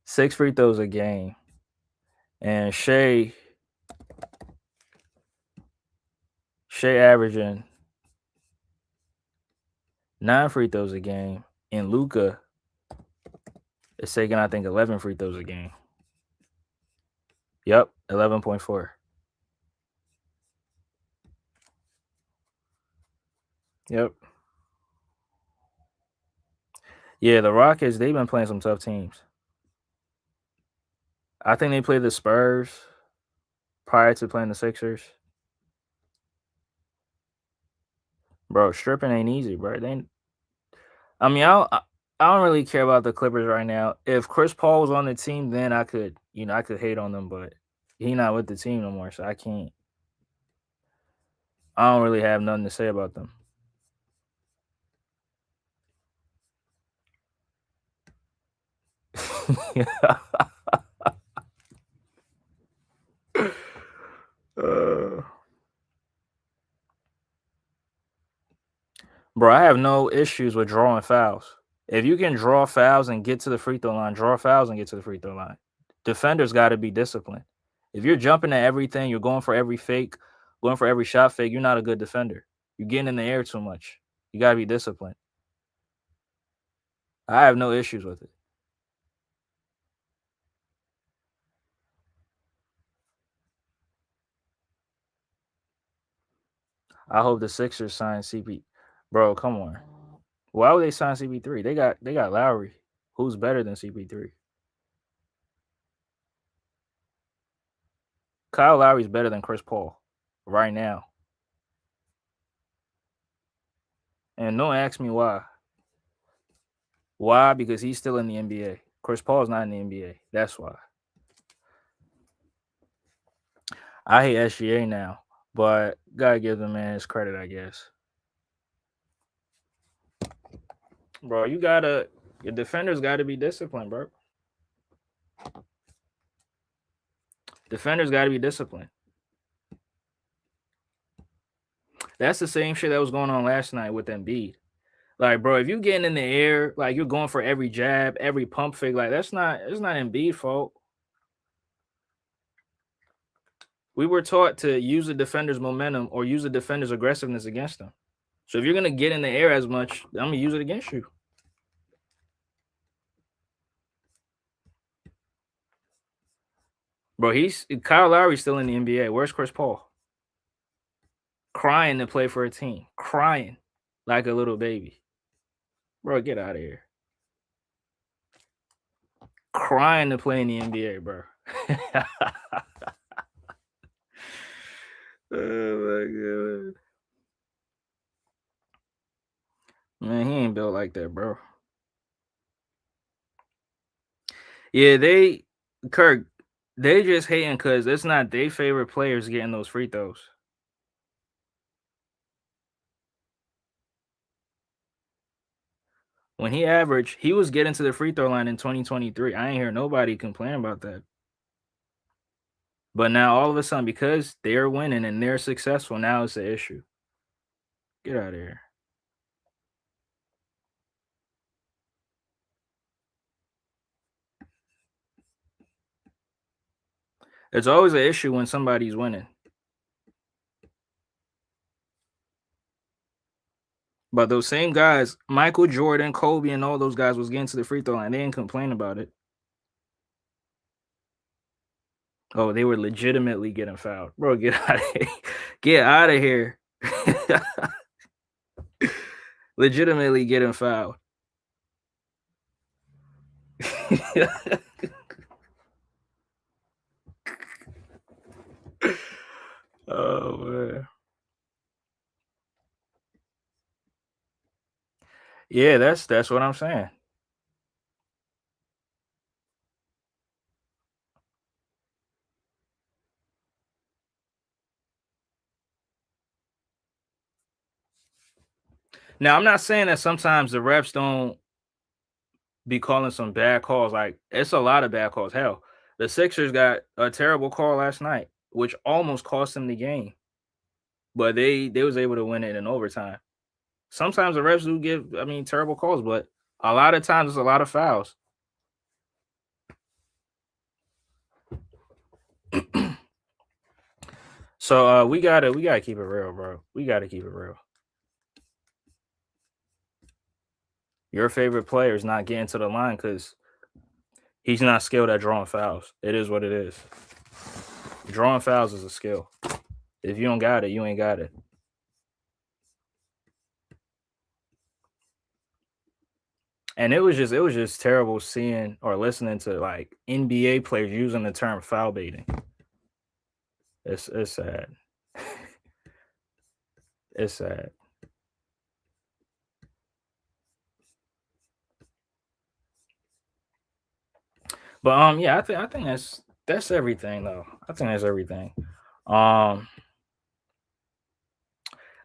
6 free throws a game. And Shea averaging 9 free throws a game. And Luca is taking, I think, 11 free throws a game. Yep, 11.4. Yep. Yeah, the Rockets, they've been playing some tough teams. I think they played the Spurs prior to playing the Sixers. Bro, stripping ain't easy, bro. I mean, I don't really care about the Clippers right now. If Chris Paul was on the team, then I could hate on them, but he not with the team no more, so I can't. I don't really have nothing to say about them. Bro, I have no issues with drawing fouls. If you can draw fouls and get to the free throw line, draw fouls and get to the free throw line. Defenders got to be disciplined. If you're jumping at everything, you're going for every fake, going for every shot fake, you're not a good defender. You're getting in the air too much. You got to be disciplined. I have no issues with it. I hope the Sixers sign CP. Bro, come on. Why would they sign CP3? They got Lowry, who's better than CP3. Kyle Lowry's better than Chris Paul right now. And don't ask me why. Why? Because he's still in the NBA. Chris Paul's not in the NBA. That's why. I hate SGA now, but gotta give the man his credit, I guess. Bro, your defenders gotta be disciplined, bro. Defenders gotta be disciplined. That's the same shit that was going on last night with Embiid. Like, bro, if you getting in the air, like you're going for every jab, every pump fake, like it's not Embiid's fault. We were taught to use the defender's momentum or use the defender's aggressiveness against them. So if you're gonna get in the air as much, I'm gonna use it against you. Bro, Kyle Lowry's still in the NBA. Where's Chris Paul? Crying to play for a team. Crying like a little baby. Bro, get out of here. Crying to play in the NBA, bro. Oh my god. Man, he ain't built like that, bro. Yeah, Kirk, they just hating because it's not their favorite players getting those free throws. When he was getting to the free throw line in 2023. I ain't hear nobody complain about that. But now all of a sudden, because they're winning and they're successful, now it's an issue. Get out of here. It's always an issue when somebody's winning. But those same guys, Michael Jordan, Kobe, and all those guys was getting to the free throw line. They didn't complain about it. Oh, they were legitimately getting fouled. Bro, get out of here. Get out of here. Legitimately getting fouled. Oh man. Yeah, that's what I'm saying. Now, I'm not saying that sometimes the refs don't be calling some bad calls. Like, it's a lot of bad calls. Hell, the Sixers got a terrible call last night, which almost cost them the game. But they was able to win it in overtime. Sometimes the refs do give, terrible calls, but a lot of times it's a lot of fouls. So we gotta keep it real, bro. We gotta keep it real. Your favorite player is not getting to the line because he's not skilled at drawing fouls. It is what it is. Drawing fouls is a skill. If you don't got it, you ain't got it. And it was just terrible seeing or listening to like NBA players using the term foul baiting. It's sad. It's sad. But yeah, I think that's everything though. I think that's everything.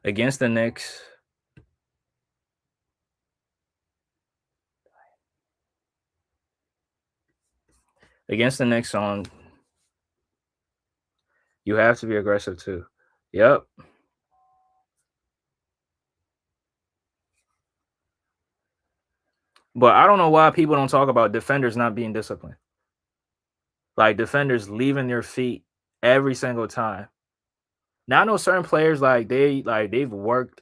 Against the Knicks. Against the Knicks on, you have to be aggressive too. Yep. But I don't know why people don't talk about defenders not being disciplined. Like defenders leaving their feet every single time. Now I know certain players they've worked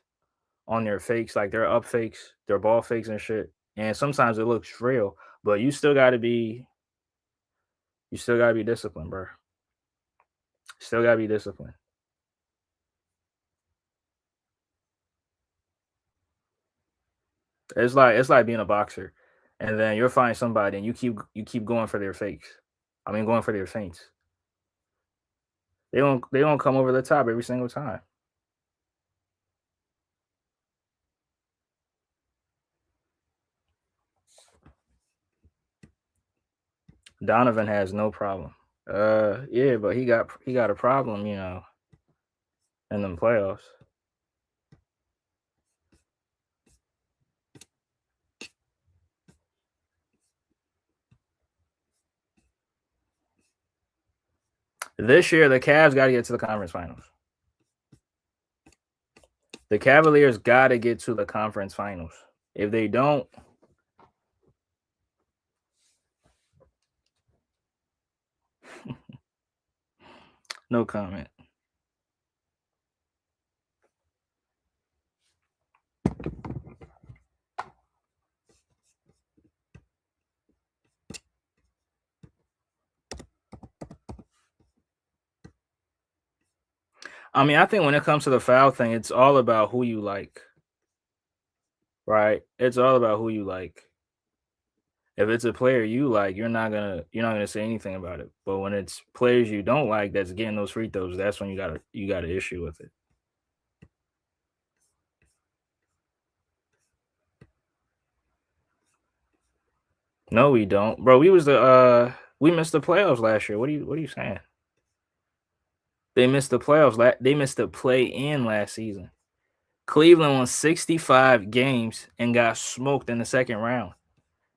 on their fakes, like their up fakes, their ball fakes and shit. And sometimes it looks real, but you still gotta be disciplined, bro. Still gotta be disciplined. It's like being a boxer, and then you'll find somebody and you keep going for their fakes. I mean, going for their feints. They don't come over the top every single time. Donovan has no problem. Yeah, but he got a problem, in them playoffs. This year, the Cavs got to get to the conference finals. The Cavaliers got to get to the conference finals. If they don't, no comment. I mean, I think when it comes to the foul thing, it's all about who you like, right? It's all about who you like. If it's a player you like, you're not gonna say anything about it. But when it's players you don't like that's getting those free throws, that's when you got an issue with it. No, we don't, bro. We missed the playoffs last year. What are you saying? They missed the playoffs. They missed the play in last season. Cleveland won 65 games and got smoked in the second round.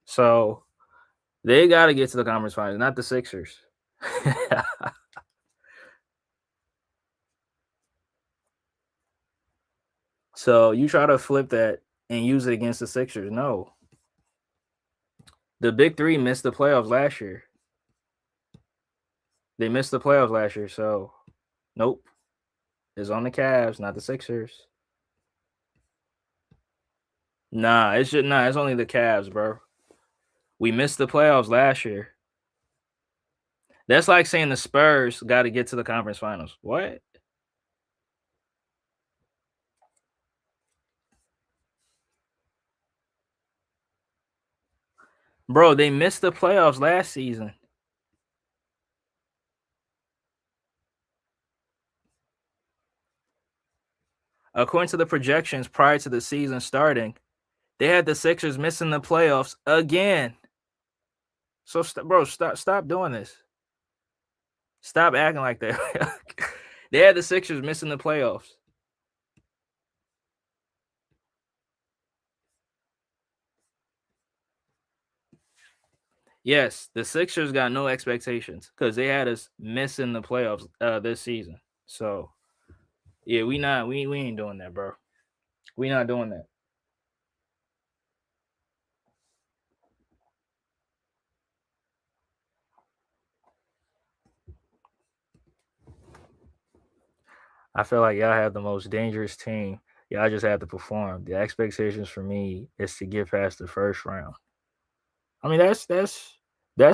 So they got to get to the conference finals, not the Sixers. So you try to flip that and use it against the Sixers. No. The Big Three missed the playoffs last year. They missed the playoffs last year. So, nope. It's on the Cavs, not the Sixers. Nah, it's only the Cavs, bro. We missed the playoffs last year. That's like saying the Spurs got to get to the conference finals. What? Bro, they missed the playoffs last season. According to the projections prior to the season starting, they had the Sixers missing the playoffs again. So, bro, stop doing this. Stop acting like that. They had the Sixers missing the playoffs. Yes, the Sixers got no expectations because they had us missing the playoffs this season. So yeah, we ain't doing that, bro. We not doing that. I feel like y'all have the most dangerous team. Y'all just have to perform. The expectations for me is to get past the first round. I mean that's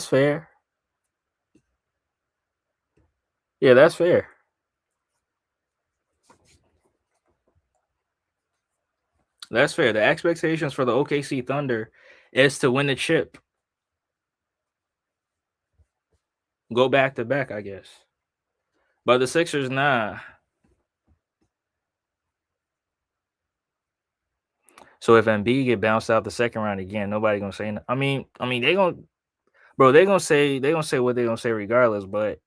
fair. Yeah, that's fair. That's fair. The expectations for the OKC Thunder is to win the chip. Go back to back, I guess. But the Sixers, nah. So if Embiid get bounced out the second round again, nobody gonna say. I mean, they gonna say what they gonna say regardless. But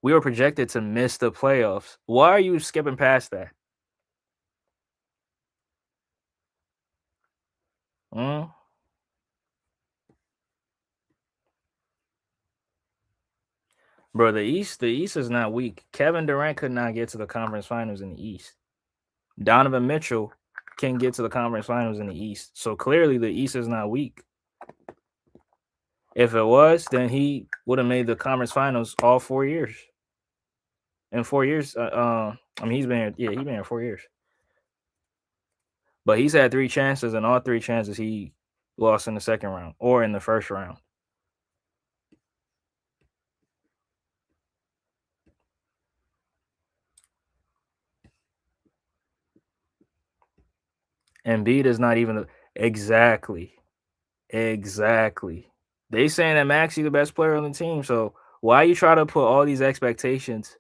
we were projected to miss the playoffs. Why are you skipping past that? Mm? Bro, the East is not weak. Kevin Durant could not get to the conference finals in the East. Donovan Mitchell can get to the conference finals in the East. So clearly the East is not weak. If it was, then he would have made the conference finals all 4 years. In 4 years, I mean, he's been here, he's been here 4 years. But he's had 3 chances, and all 3 chances he lost in the second round or in the first round. Embiid is not even exactly. They saying that Maxey the best player on the team. So why you try to put all these expectations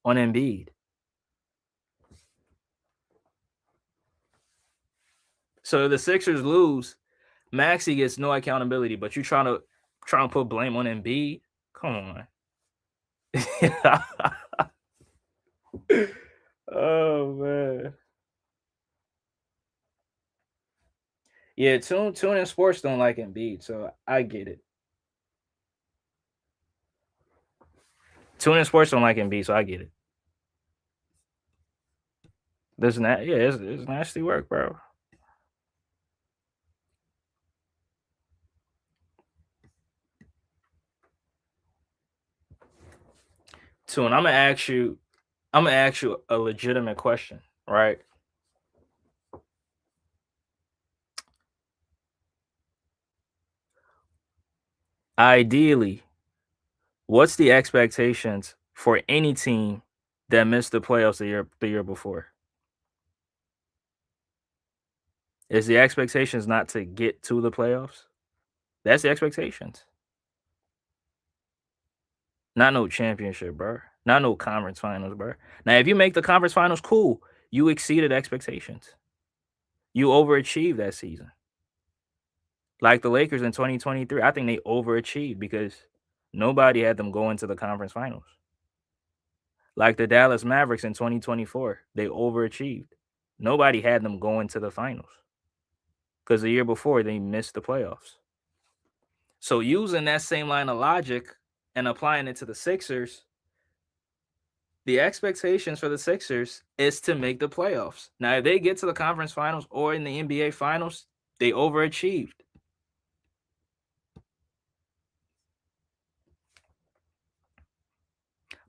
on Embiid? So if the Sixers lose, Maxey gets no accountability, but you trying to put blame on Embiid? Come on. Oh man. Yeah, Tune in Sports don't like Embiid, so I get it. Tune in Sports don't like Embiid, so I get it. It's nasty work, bro. Tune, I'm gonna ask you a legitimate question, right? Ideally, what's the expectations for any team that missed the playoffs the year before? Is the expectations not to get to the playoffs? That's the expectations. Not no championship, bro. Not no conference finals, bro. Now, if you make the conference finals, cool. You exceeded expectations. You overachieved that season. Like the Lakers in 2023, I think they overachieved because nobody had them go into the conference finals. Like the Dallas Mavericks in 2024, they overachieved. Nobody had them go into the finals because the year before they missed the playoffs. So using that same line of logic and applying it to the Sixers, the expectations for the Sixers is to make the playoffs. Now, if they get to the conference finals or in the NBA finals, they overachieved.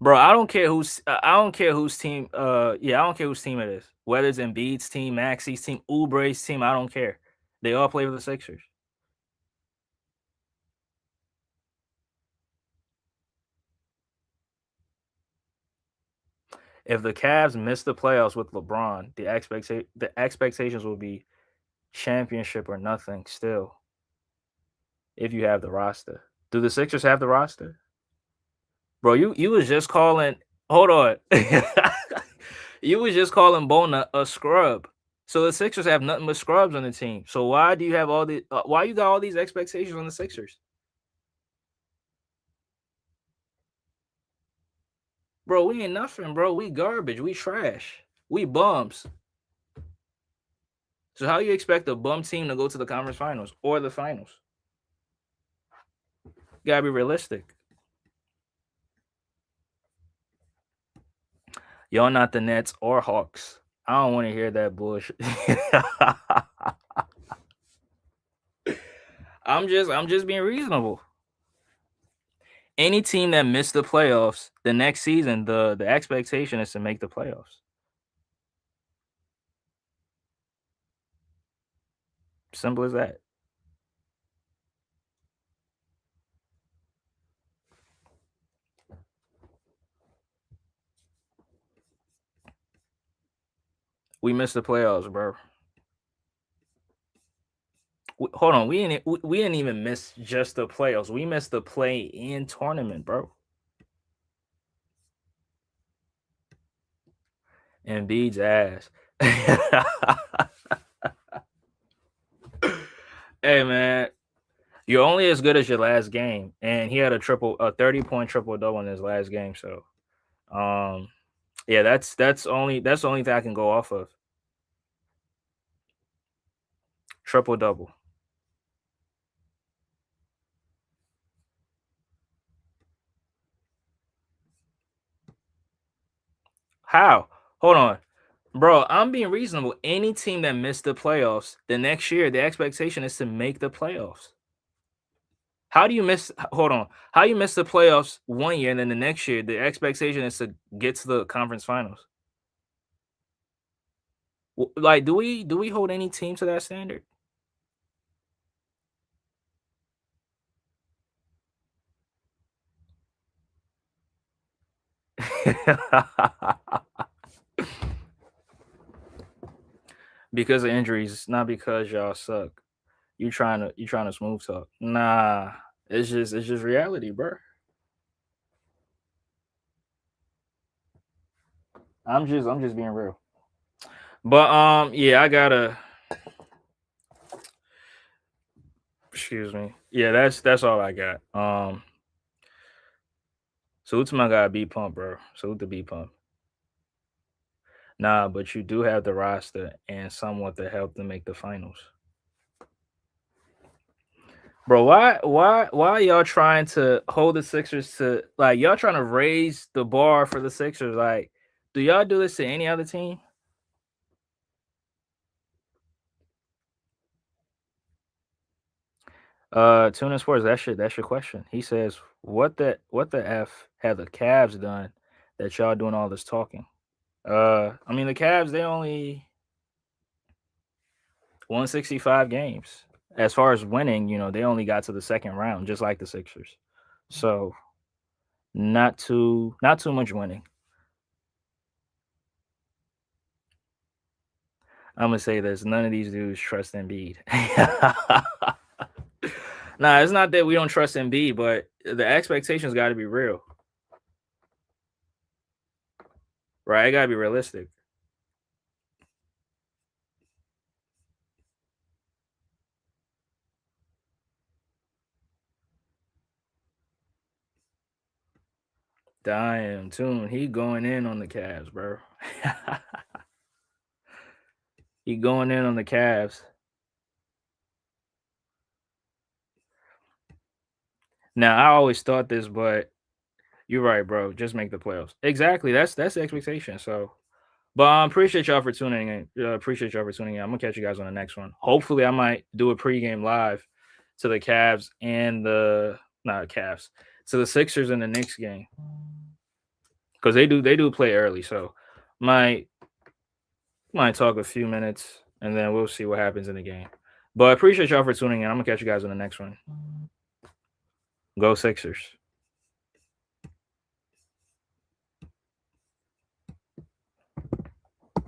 Bro, I don't care whose team I don't care whose team it is. Whether it's Embiid's team, Maxey's team, Oubre's team, I don't care. They all play for the Sixers. If the Cavs miss the playoffs with LeBron, the expectations will be championship or nothing still. If you have the roster. Do the Sixers have the roster? Bro, you was just calling hold on. You was just calling Bona a scrub. So the Sixers have nothing but scrubs on the team. So why do you have why you got all these expectations on the Sixers? Bro, we ain't nothing, bro. We garbage. We trash. We bums. So how you expect a bum team to go to the conference finals or the finals? You gotta be realistic. Y'all not the Nets or Hawks. I don't want to hear that bullshit. I'm just being reasonable. Any team that missed the playoffs the next season, the expectation is to make the playoffs. Simple as that. We missed the playoffs, bro. Hold on, we didn't even miss just the playoffs. We missed the play-in tournament, bro. Embiid's ass. Hey man, you're only as good as your last game, and he had a 30-point triple double in his last game. So, yeah, that's the only thing I can go off of. Triple double. How? Hold on. Bro, I'm being reasonable. Any team that missed the playoffs, the next year, the expectation is to make the playoffs. How do you miss? Hold on. How you miss the playoffs one year and then the next year, the expectation is to get to the conference finals? Like, do we hold any team to that standard? Because of injuries, not because y'all suck. You trying to smooth talk. Nah, it's just reality, bro. I'm just being real. But yeah, I gotta excuse me. Yeah, that's all I got. Salute to my guy B Pump, bro. Salute to B Pump. Nah, but you do have the roster and somewhat to help them make the finals. Bro, why y'all trying to hold the Sixers to like y'all trying to raise the bar for the Sixers? Like, do y'all do this to any other team? Tuna Sports, that's your question. He says, what the F have the Cavs done that y'all doing all this talking? I mean the Cavs, they only won 65 games. As far as winning, they only got to the second round, just like the Sixers. So not too much winning. I'm gonna say this: none of these dudes trust Embiid. Nah, it's not that we don't trust Embiid, but the expectations got to be real, right? It got to be realistic. Damn, Tune, he going in on the Cavs, bro. He going in on the Cavs. Now, I always thought this, but you're right, bro. Just make the playoffs. Exactly. That's the expectation. So, but appreciate y'all for tuning in. Appreciate y'all for tuning in. I'm gonna catch you guys on the next one. Hopefully, I might do a pregame live to the Cavs and the not Cavs to the Sixers in the Knicks game because they do play early. So, might might talk a few minutes and then we'll see what happens in the game. But I appreciate y'all for tuning in. I'm gonna catch you guys on the next one. Go Sixers.